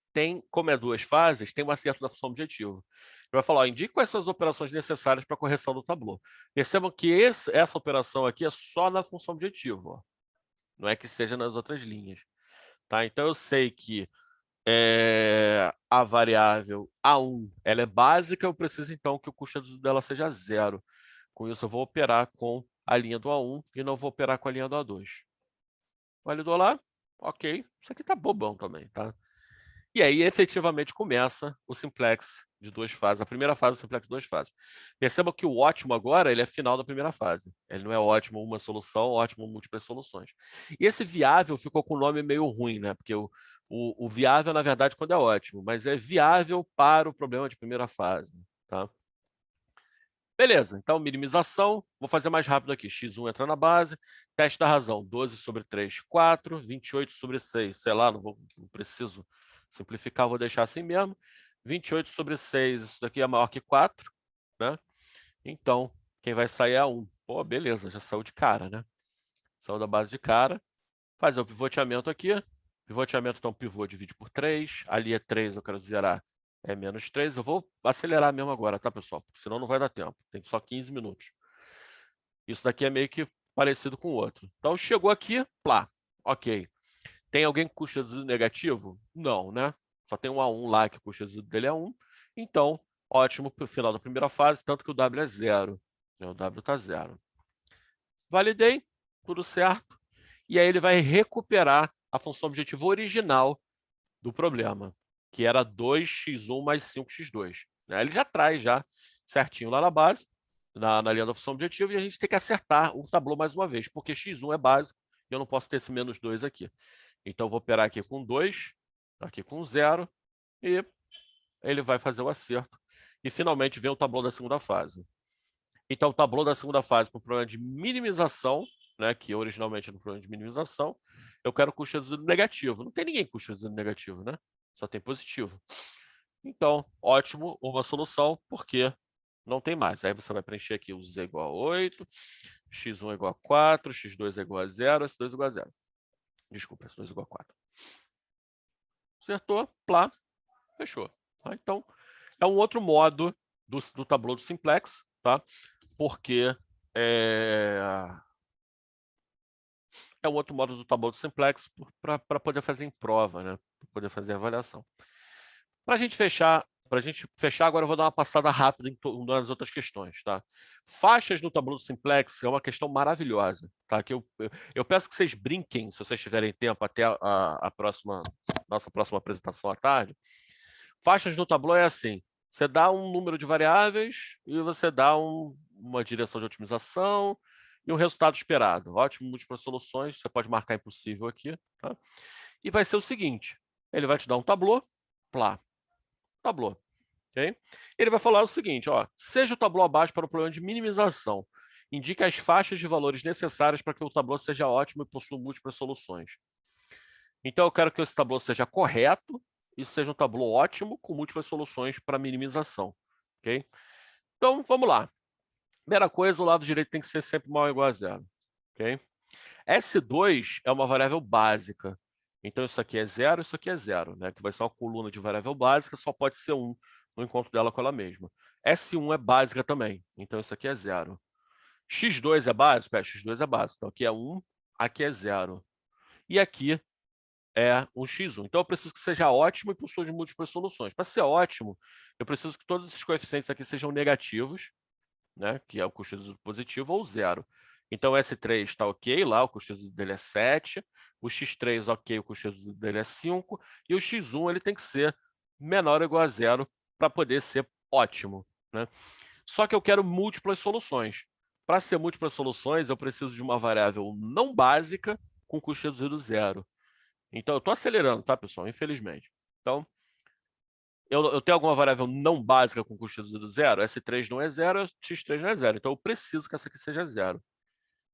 como é 2 fases, tem um acerto da função objetivo. Ele vai falar, ó, indique quais são as operações necessárias para a correção do tabuleau. Percebam que essa operação aqui é só na função objetivo, ó. Não é que seja nas outras linhas. Tá? Então, eu sei que a variável A1 ela é básica, eu preciso então que o custo dela seja 0. Com isso, eu vou operar com a linha do A1 e não vou operar com a linha do A2. Validou lá? Ok. Isso aqui tá bobão também, tá? E aí, efetivamente, começa o simplex de 2 fases. A primeira fase do simplex de 2 fases. Perceba que o ótimo agora, ele é final da primeira fase. Ele não é ótimo uma solução, ótimo múltiplas soluções. E esse viável ficou com um nome meio ruim, né? Porque o viável, na verdade, quando é ótimo, mas é viável para o problema de primeira fase, tá? Beleza, então minimização, vou fazer mais rápido aqui, x1 entra na base, teste da razão, 12 sobre 3, 4, 28 sobre 6, sei lá, não preciso simplificar, vou deixar assim mesmo, 28 sobre 6, isso daqui é maior que 4, né? Então, quem vai sair é 1. Pô, beleza, já saiu de cara, né? Saiu da base de cara, fazer o pivoteamento aqui, pivoteamento, então pivô divide por 3, ali é 3, eu quero zerar, é menos 3. Eu vou acelerar mesmo agora, tá, pessoal? Porque senão não vai dar tempo. Tem só 15 minutos. Isso daqui é meio que parecido com o outro. Então, chegou aqui, plá. Ok. Tem alguém que custa resíduo negativo? Não, né? Só tem um A1 lá que o custo resíduo dele é 1. Então, ótimo para o final da primeira fase, tanto que o W é 0. O W está 0. Validei, tudo certo. E aí ele vai recuperar a função objetivo original do problema, que era 2x1 mais 5x2. Né? Ele já traz já certinho lá na base, na linha da função objetivo, e a gente tem que acertar o tabuleau mais uma vez, porque x1 é básico e eu não posso ter esse menos 2 aqui. Então, eu vou operar aqui com 2, aqui com 0, e ele vai fazer o acerto. E, finalmente, vem o tabuleau da segunda fase. Então, o tabuleau da segunda fase para o problema de minimização, né, que originalmente era um problema de minimização, eu quero custo reduzido negativo. Não tem ninguém com custo reduzido negativo, né? Só tem positivo. Então, ótimo, uma solução, porque não tem mais. Aí você vai preencher aqui o z igual a 8, x1 é igual a 4, x2 é igual a 0, s2 é igual a 0. Desculpa, s2 é igual a 4. Acertou, plá, fechou. Tá? Então, é um outro modo do tabuleau do simplex, tá? Porque é um outro modo do tabuleau do simplex para poder fazer em prova, né? Para poder fazer avaliação. Para a gente fechar, agora eu vou dar uma passada rápida em nas outras questões, tá? Faixas no tabuleau do simplex é uma questão maravilhosa, tá? Que eu peço que vocês brinquem, se vocês tiverem tempo até nossa próxima apresentação à tarde. Faixas no tabuleau é assim: você dá um número de variáveis e você dá uma direção de otimização e o resultado esperado. Ótimo, múltiplas soluções, você pode marcar impossível aqui, tá? E vai ser o seguinte, ele vai te dar um tablô, plá, tablô, ok? Ele vai falar o seguinte, ó, seja o tablô abaixo para o problema de minimização. Indique as faixas de valores necessárias para que o tablô seja ótimo e possua múltiplas soluções. Então, eu quero que esse tablô seja correto e seja um tablô ótimo com múltiplas soluções para minimização, ok? Então, vamos lá. Primeira coisa, o lado direito tem que ser sempre maior ou igual a zero, ok? S2 é uma variável básica. Então, isso aqui é zero, isso aqui é zero, né? Que vai ser uma coluna de variável básica, só pode ser 1 no encontro dela com ela mesma. S1 é básica também, então isso aqui é zero. X2 é básico? X2 é básico. Então, aqui é 1, aqui é 0. E aqui é um x1. Então, eu preciso que seja ótimo e possua de múltiplas soluções. Para ser ótimo, eu preciso que todos esses coeficientes aqui sejam negativos, né? Que é o custo reduzido positivo, ou zero. Então, o S3 está ok lá, o custo reduzido dele é 7. O X3, ok, o custo reduzido dele é 5. E o X1 ele tem que ser menor ou igual a zero para poder ser ótimo, né? Só que eu quero múltiplas soluções. Para ser múltiplas soluções, eu preciso de uma variável não básica com custo reduzido zero. Então, eu estou acelerando, tá, pessoal? Infelizmente. Então, eu tenho alguma variável não básica com custo reduzido zero? S3 não é zero, X3 não é zero. Então, eu preciso que essa aqui seja zero.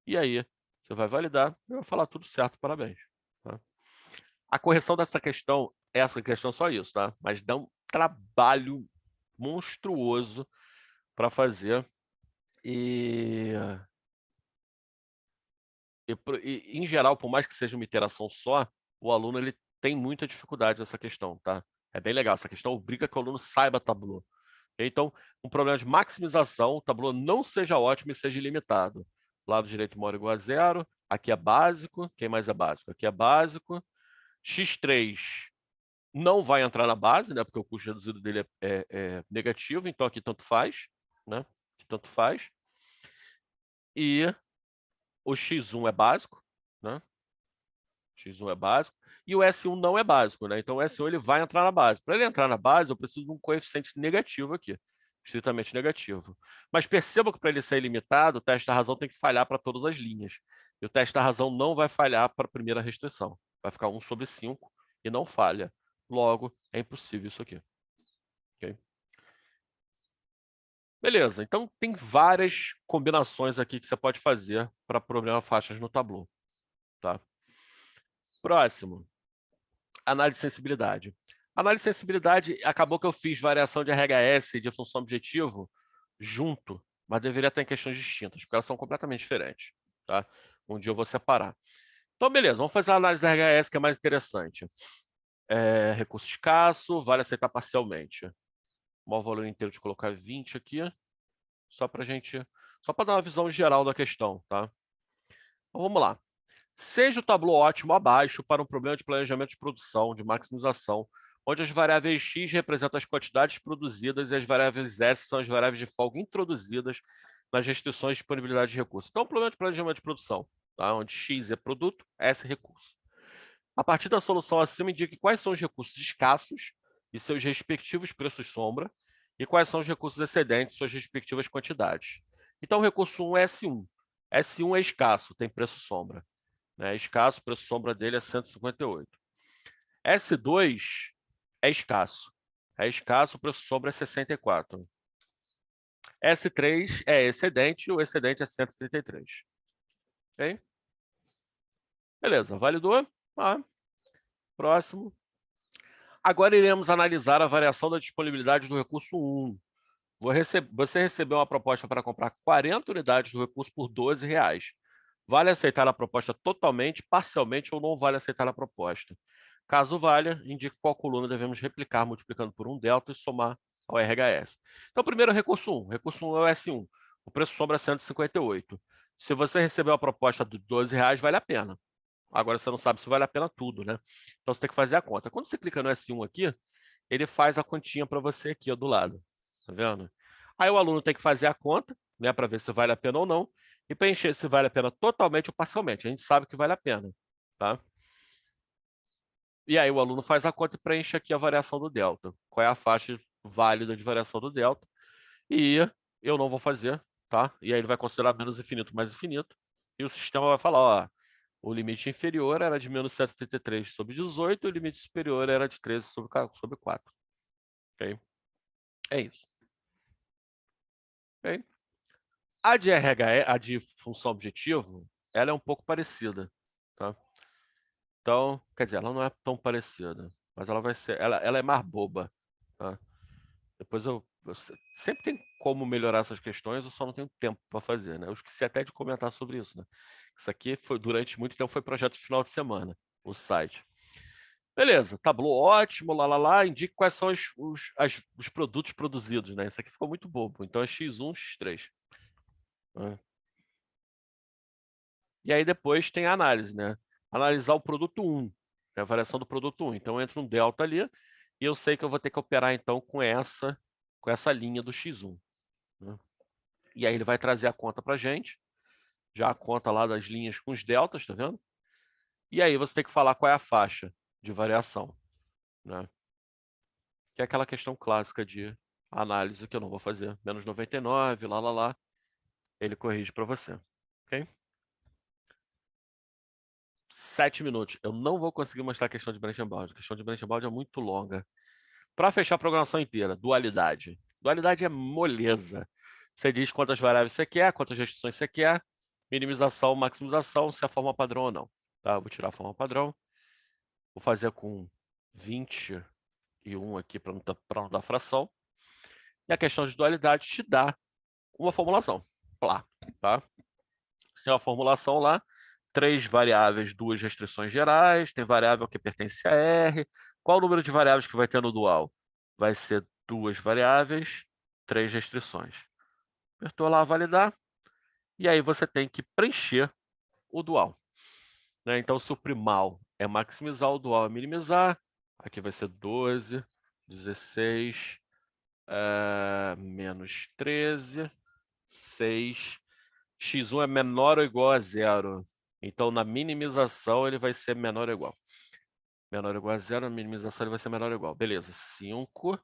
E aí, você vai validar, eu vou falar tudo certo, parabéns. Tá? A correção dessa questão, essa questão só isso, tá? Mas dá um trabalho monstruoso para fazer. Em geral, por mais que seja uma iteração só, o aluno ele tem muita dificuldade nessa questão, tá? É bem legal, essa questão obriga que o aluno saiba tablô. Então, um problema de maximização, o tablô não seja ótimo e seja ilimitado. Lado direito maior ou igual a zero, aqui é básico, quem mais é básico? Aqui é básico. X3 não vai entrar na base, né? Porque o custo reduzido dele é negativo, então aqui tanto faz, né? Aqui tanto faz. E o X1 é básico, né? X1 é básico. E o S1 não é básico, né? Então o S1 ele vai entrar na base. Para ele entrar na base, eu preciso de um coeficiente negativo aqui. Estritamente negativo. Mas perceba que para ele ser ilimitado, o teste da razão tem que falhar para todas as linhas. E o teste da razão não vai falhar para a primeira restrição. Vai ficar 1/5 e não falha. Logo, é impossível isso aqui. Okay? Beleza, então tem várias combinações aqui que você pode fazer para problema faixas no tablô. Tá? Próximo. Análise de sensibilidade. Análise de sensibilidade, acabou que eu fiz variação de RHS e de função objetivo junto, mas deveria estar em questões distintas, porque elas são completamente diferentes. Tá? Um dia eu vou separar. Então, beleza, vamos fazer a análise da RHS, que é mais interessante. Recurso escasso, vale aceitar parcialmente. O maior valor inteiro de colocar 20 aqui, só para dar uma visão geral da questão. Tá? Então, vamos lá. Seja o tablô ótimo abaixo para um problema de planejamento de produção, de maximização, onde as variáveis x representam as quantidades produzidas e as variáveis s são as variáveis de folga introduzidas nas restrições de disponibilidade de recursos. Então, o problema de planejamento de produção, tá? Onde x é produto, s é recurso. A partir da solução acima, indique quais são os recursos escassos e seus respectivos preços sombra e quais são os recursos excedentes e suas respectivas quantidades. Então, o recurso 1 é S1. S1 é escasso, tem preço sombra. Né? Escasso, o preço sombra dele é 158. S2 é escasso. É escasso, o preço sombra é 64. S3 é excedente, e o excedente é 133. Ok? Beleza, validou? Próximo. Agora iremos analisar a variação da disponibilidade do recurso 1. Você recebeu uma proposta para comprar 40 unidades do recurso por R$12. Vale aceitar a proposta totalmente, parcialmente ou não vale aceitar a proposta? Caso valha, indique qual coluna devemos replicar multiplicando por 1 delta e somar ao RHS. Então, primeiro, recurso 1. Recurso 1 é o S1. O preço sombra é 158. Se você recebeu a proposta de R$12, vale a pena. Agora, você não sabe se vale a pena tudo, né? Então, você tem que fazer a conta. Quando você clica no S1 aqui, ele faz a continha para você aqui, ó, do lado. Tá vendo? Aí o aluno tem que fazer a conta, né, para ver se vale a pena ou não, e preencher se vale a pena totalmente ou parcialmente. A gente sabe que vale a pena, tá? E aí o aluno faz a conta e preenche aqui a variação do delta. Qual é a faixa válida de variação do delta? E eu não vou fazer, tá? E aí ele vai considerar menos infinito mais infinito. E o sistema vai falar, ó, o limite inferior era de menos 133 sobre 18, e o limite superior era de 13 sobre 4. Ok? É isso. Ok? A de RHE, a de função objetivo, ela é um pouco parecida, tá? Então, quer dizer, ela não é tão parecida, mas ela vai ser, ela é mais boba, tá? Depois sempre tem como melhorar essas questões, eu só não tenho tempo para fazer, né? Eu esqueci até de comentar sobre isso, né? Isso aqui foi, durante muito tempo, foi projeto de final de semana, o site. Beleza, tablô ótimo, lá, indique quais são os produtos produzidos, né? Isso aqui ficou muito bobo. Então é X1, X3. Né? E aí depois tem a análise, né? Analisar o produto 1, né? A variação do produto 1. Então entra um delta ali, e eu sei que eu vou ter que operar então com essa linha do X1. Né? E aí ele vai trazer a conta para a gente, já a conta lá das linhas com os deltas, tá vendo? E aí você tem que falar qual é a faixa de variação, né? Que é aquela questão clássica de análise que eu não vou fazer. Menos 99, lá. Ele corrige para você. Ok? 7 minutos. Eu não vou conseguir mostrar a questão de branch and bound. A questão de branch and bound é muito longa. Para fechar a programação inteira, dualidade. Dualidade é moleza. Você diz quantas variáveis você quer, quantas restrições você quer, minimização, maximização, se é a forma padrão ou não. Tá? Vou tirar a forma padrão. Vou fazer com 21 aqui para não dar fração. E a questão de dualidade te dá uma formulação. Lá, tá? Você tem uma formulação lá, 3 variáveis, 2 restrições gerais, tem variável que pertence a R. Qual o número de variáveis que vai ter no dual? Vai ser 2 variáveis, 3 restrições. Apertou lá validar, e aí você tem que preencher o dual. Né? Então, se o primal é maximizar, o dual é minimizar. Aqui vai ser 12, 16, menos 13, 6. X1 é menor ou igual a 0. Então, na minimização, ele vai ser menor ou igual. Menor ou igual a 0, na minimização ele vai ser menor ou igual. Beleza, 5.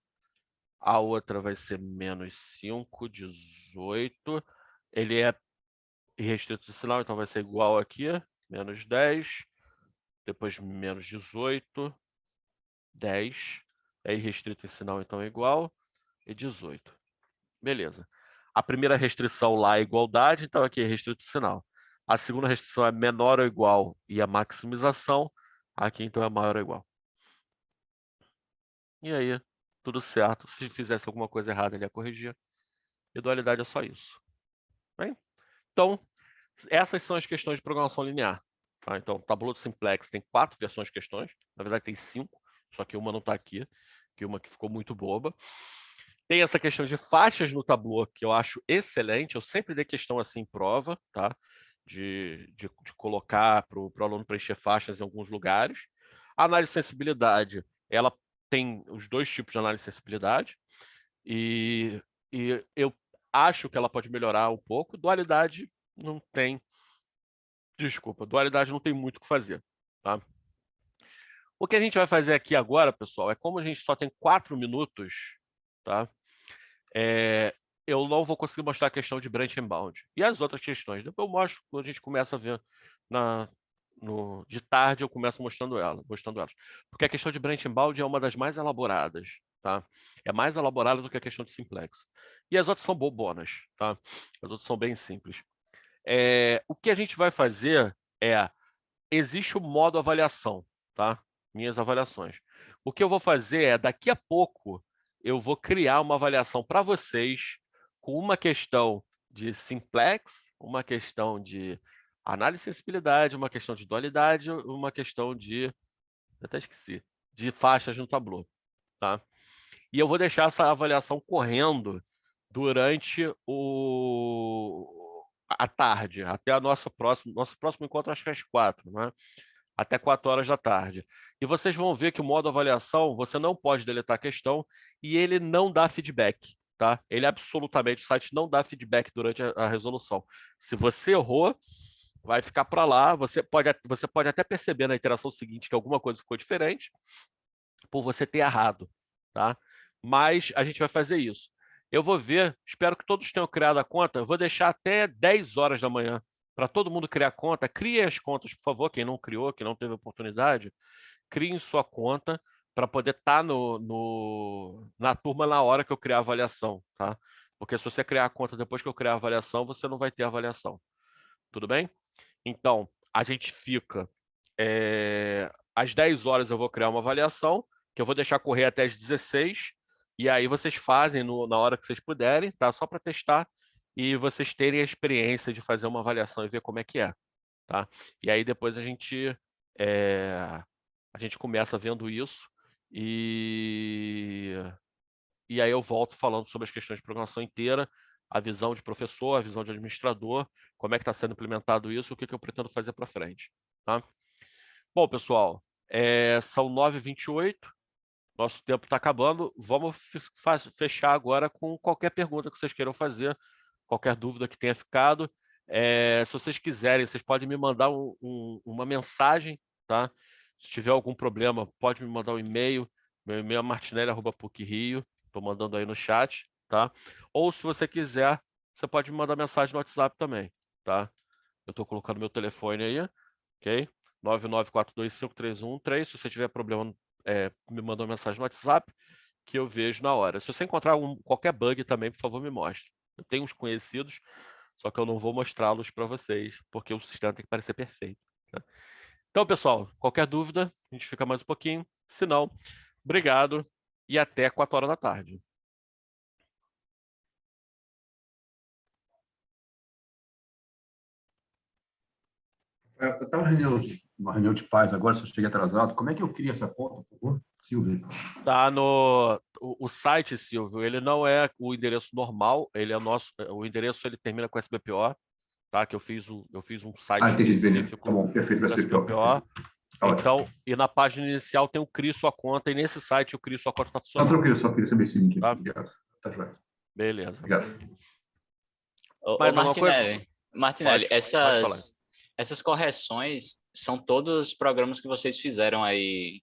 A outra vai ser menos 5, 18. Ele é restrito de sinal, então vai ser igual aqui. Menos 10. Depois menos 18. 10. É irrestrito em sinal, então é igual. E 18. Beleza. A primeira restrição lá é igualdade, então aqui é restrito de sinal. A segunda restrição é menor ou igual e a maximização. Aqui, então, é maior ou igual. E aí, tudo certo. Se fizesse alguma coisa errada, ele ia corrigir. E dualidade é só isso. Bem? Então, essas são as questões de programação linear. Tá? Então, o Tableau de Simplex tem 4 versões de questões. Na verdade, tem 5. Só que uma não está aqui. Que uma que ficou muito boba. Tem essa questão de faixas no Tableau, que eu acho excelente. Eu sempre dei questão assim em prova, tá? De colocar para o aluno preencher faixas em alguns lugares. A análise de sensibilidade, ela tem os 2 tipos de análise de sensibilidade. E eu acho que ela pode melhorar um pouco. Dualidade não tem... Desculpa, dualidade não tem muito o que fazer, tá? O que a gente vai fazer aqui agora, pessoal, é como a gente só tem 4 minutos, tá? Eu não vou conseguir mostrar a questão de branch and bound. E as outras questões? Depois eu mostro quando a gente começa a ver de tarde, eu começo mostrando elas. Porque a questão de branch and bound é uma das mais elaboradas, tá? É mais elaborada do que a questão de simplex. E as outras são bobonas, tá? As outras são bem simples. O que a gente vai fazer existe o modo avaliação, tá? Minhas avaliações. O que eu vou fazer daqui a pouco, eu vou criar uma avaliação para vocês com uma questão de simplex, uma questão de análise de sensibilidade, uma questão de dualidade, uma questão de... até esqueci. De faixas no Tableau, tá? E eu vou deixar essa avaliação correndo durante a tarde, até nosso próximo encontro, acho que às 4, né? Até 4 horas da tarde. E vocês vão ver que o modo avaliação, você não pode deletar a questão e ele não dá feedback, tá? Ele absolutamente, o site não dá feedback durante a resolução. Se você errou, vai ficar para lá. Você pode até perceber na iteração seguinte que alguma coisa ficou diferente por você ter errado, tá? Mas a gente vai fazer isso. Eu vou ver, espero que todos tenham criado a conta. Eu vou deixar até 10 horas da manhã para todo mundo criar a conta. Criem as contas, por favor, quem não criou, quem não teve oportunidade, criem sua conta para poder estar na turma na hora que eu criar a avaliação, tá? Porque se você criar a conta depois que eu criar a avaliação, você não vai ter avaliação. Tudo bem? Então, a gente fica... às 10 horas eu vou criar uma avaliação, que eu vou deixar correr até as 16, e aí vocês fazem na hora que vocês puderem, tá? Só para testar e vocês terem a experiência de fazer uma avaliação e ver como é que é, tá? E aí depois a gente começa vendo isso e aí eu volto falando sobre as questões de programação inteira, a visão de professor, a visão de administrador, como é que está sendo implementado isso, o que eu pretendo fazer para frente, tá? Bom, pessoal, são 9h28, nosso tempo está acabando. Vamos fechar agora com qualquer pergunta que vocês queiram fazer, qualquer dúvida que tenha ficado. Se vocês quiserem, vocês podem me mandar uma mensagem, tá? Se tiver algum problema, pode me mandar um e-mail. Meu e-mail é martinelli@pucrio, estou mandando aí no chat, tá? Ou se você quiser, você pode me mandar mensagem no WhatsApp também, tá? Eu estou colocando meu telefone aí, ok? 994253113. Se você tiver problema, me manda uma mensagem no WhatsApp que eu vejo na hora. Se você encontrar qualquer bug também, por favor, me mostre. Eu tenho uns conhecidos, só que eu não vou mostrá-los para vocês, porque o sistema tem que parecer perfeito, né? Então, pessoal, qualquer dúvida, a gente fica mais um pouquinho. Se não, obrigado e até 4 horas da tarde. Eu estava numa reunião de pais agora, se eu cheguei atrasado. Como é que eu crio essa conta, por favor? Silvio. Tá no o site, Silvio, ele não é o endereço normal, ele é o endereço ele termina com SBPO, tá? Que eu fiz um site Entendi, específico. tá bom, perfeito, para SBPO. SBPO. Então, e na página inicial tem o CRI sua conta, e nesse site o CRI sua conta está funcionando. Tranquilo, só queria saber se link. Tá? Obrigado. Tá joia. Beleza. Obrigado. Mais alguma coisa? Martinelli, Pode falar. essas correções são todos os programas que vocês fizeram aí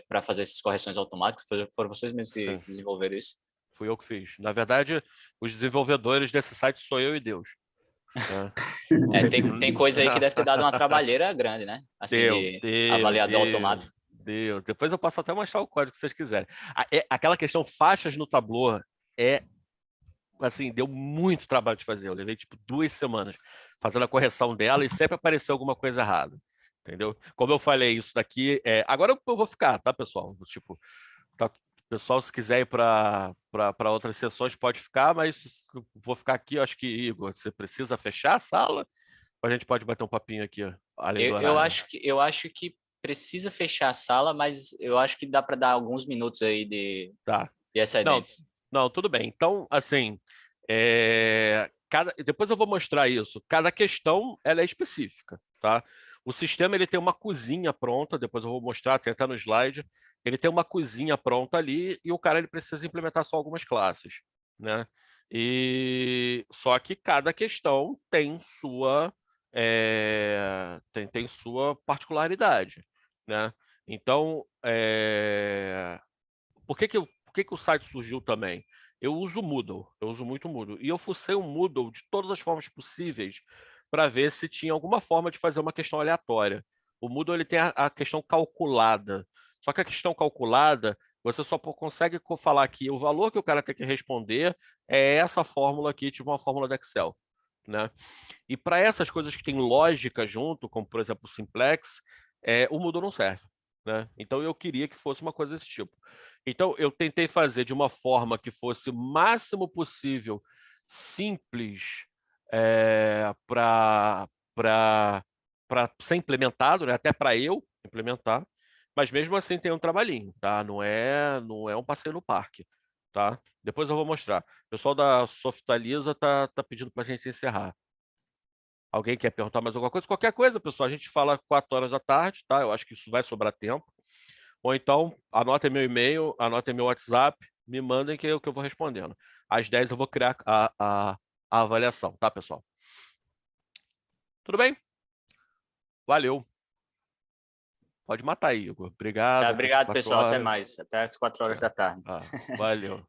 para fazer essas correções automáticas? Foram vocês mesmos que desenvolveram isso? Fui eu que fiz. Na verdade, os desenvolvedores desse site sou eu e Deus. Tem coisa aí que deve ter dado uma trabalheira grande, né? Assim, avaliador automático. Deus. Depois eu posso até mostrar o código se vocês quiserem. Aquela questão faixas no Tableau assim, deu muito trabalho de fazer. Eu levei tipo 2 semanas fazendo a correção dela e sempre apareceu alguma coisa errada. Entendeu? Como eu falei, isso daqui agora eu vou ficar, tá, pessoal? Tipo, tá, pessoal, se quiser ir para outras sessões, pode ficar, mas vou ficar aqui. Eu acho que, Igor, você precisa fechar a sala? Ou a gente pode bater um papinho aqui, além do horário? Eu acho que precisa fechar a sala, mas eu acho que dá para dar alguns minutos aí de excedentes. Não, tudo bem. Então, assim, depois eu vou mostrar isso. Cada questão ela é específica, tá? O sistema ele tem uma cozinha pronta, depois eu vou mostrar, tem até no slide. Ele tem uma cozinha pronta ali e o cara ele precisa implementar só algumas classes, né? E só que cada questão tem sua tem sua particularidade, né? Então, por que o site surgiu também? Eu uso o Moodle, eu uso muito o Moodle. E eu fucei o Moodle de todas as formas possíveis para ver se tinha alguma forma de fazer uma questão aleatória. O Moodle ele tem a questão calculada. Só que a questão calculada, você só consegue falar que o valor que o cara tem que responder é essa fórmula aqui, tipo uma fórmula do Excel, né? E para essas coisas que tem lógica junto, como por exemplo o Simplex, o Moodle não serve, né? Então eu queria que fosse uma coisa desse tipo. Então eu tentei fazer de uma forma que fosse o máximo possível simples para ser implementado, né? Até para eu implementar, mas mesmo assim tem um trabalhinho, tá? Não é um passeio no parque, tá? Depois eu vou mostrar. O pessoal da Softaliza tá pedindo para a gente encerrar. Alguém quer perguntar mais alguma coisa? Qualquer coisa, pessoal, a gente fala 4 horas da tarde, tá? Eu acho que isso vai sobrar tempo. Ou então, anotem meu e-mail, anotem meu WhatsApp, me mandem que eu vou respondendo. Às 10 eu vou criar a avaliação, tá, pessoal? Tudo bem? Valeu. Pode matar aí, Igor. Obrigado. Tá, obrigado, pessoal. Até mais. Até às 4 horas da tarde. Valeu.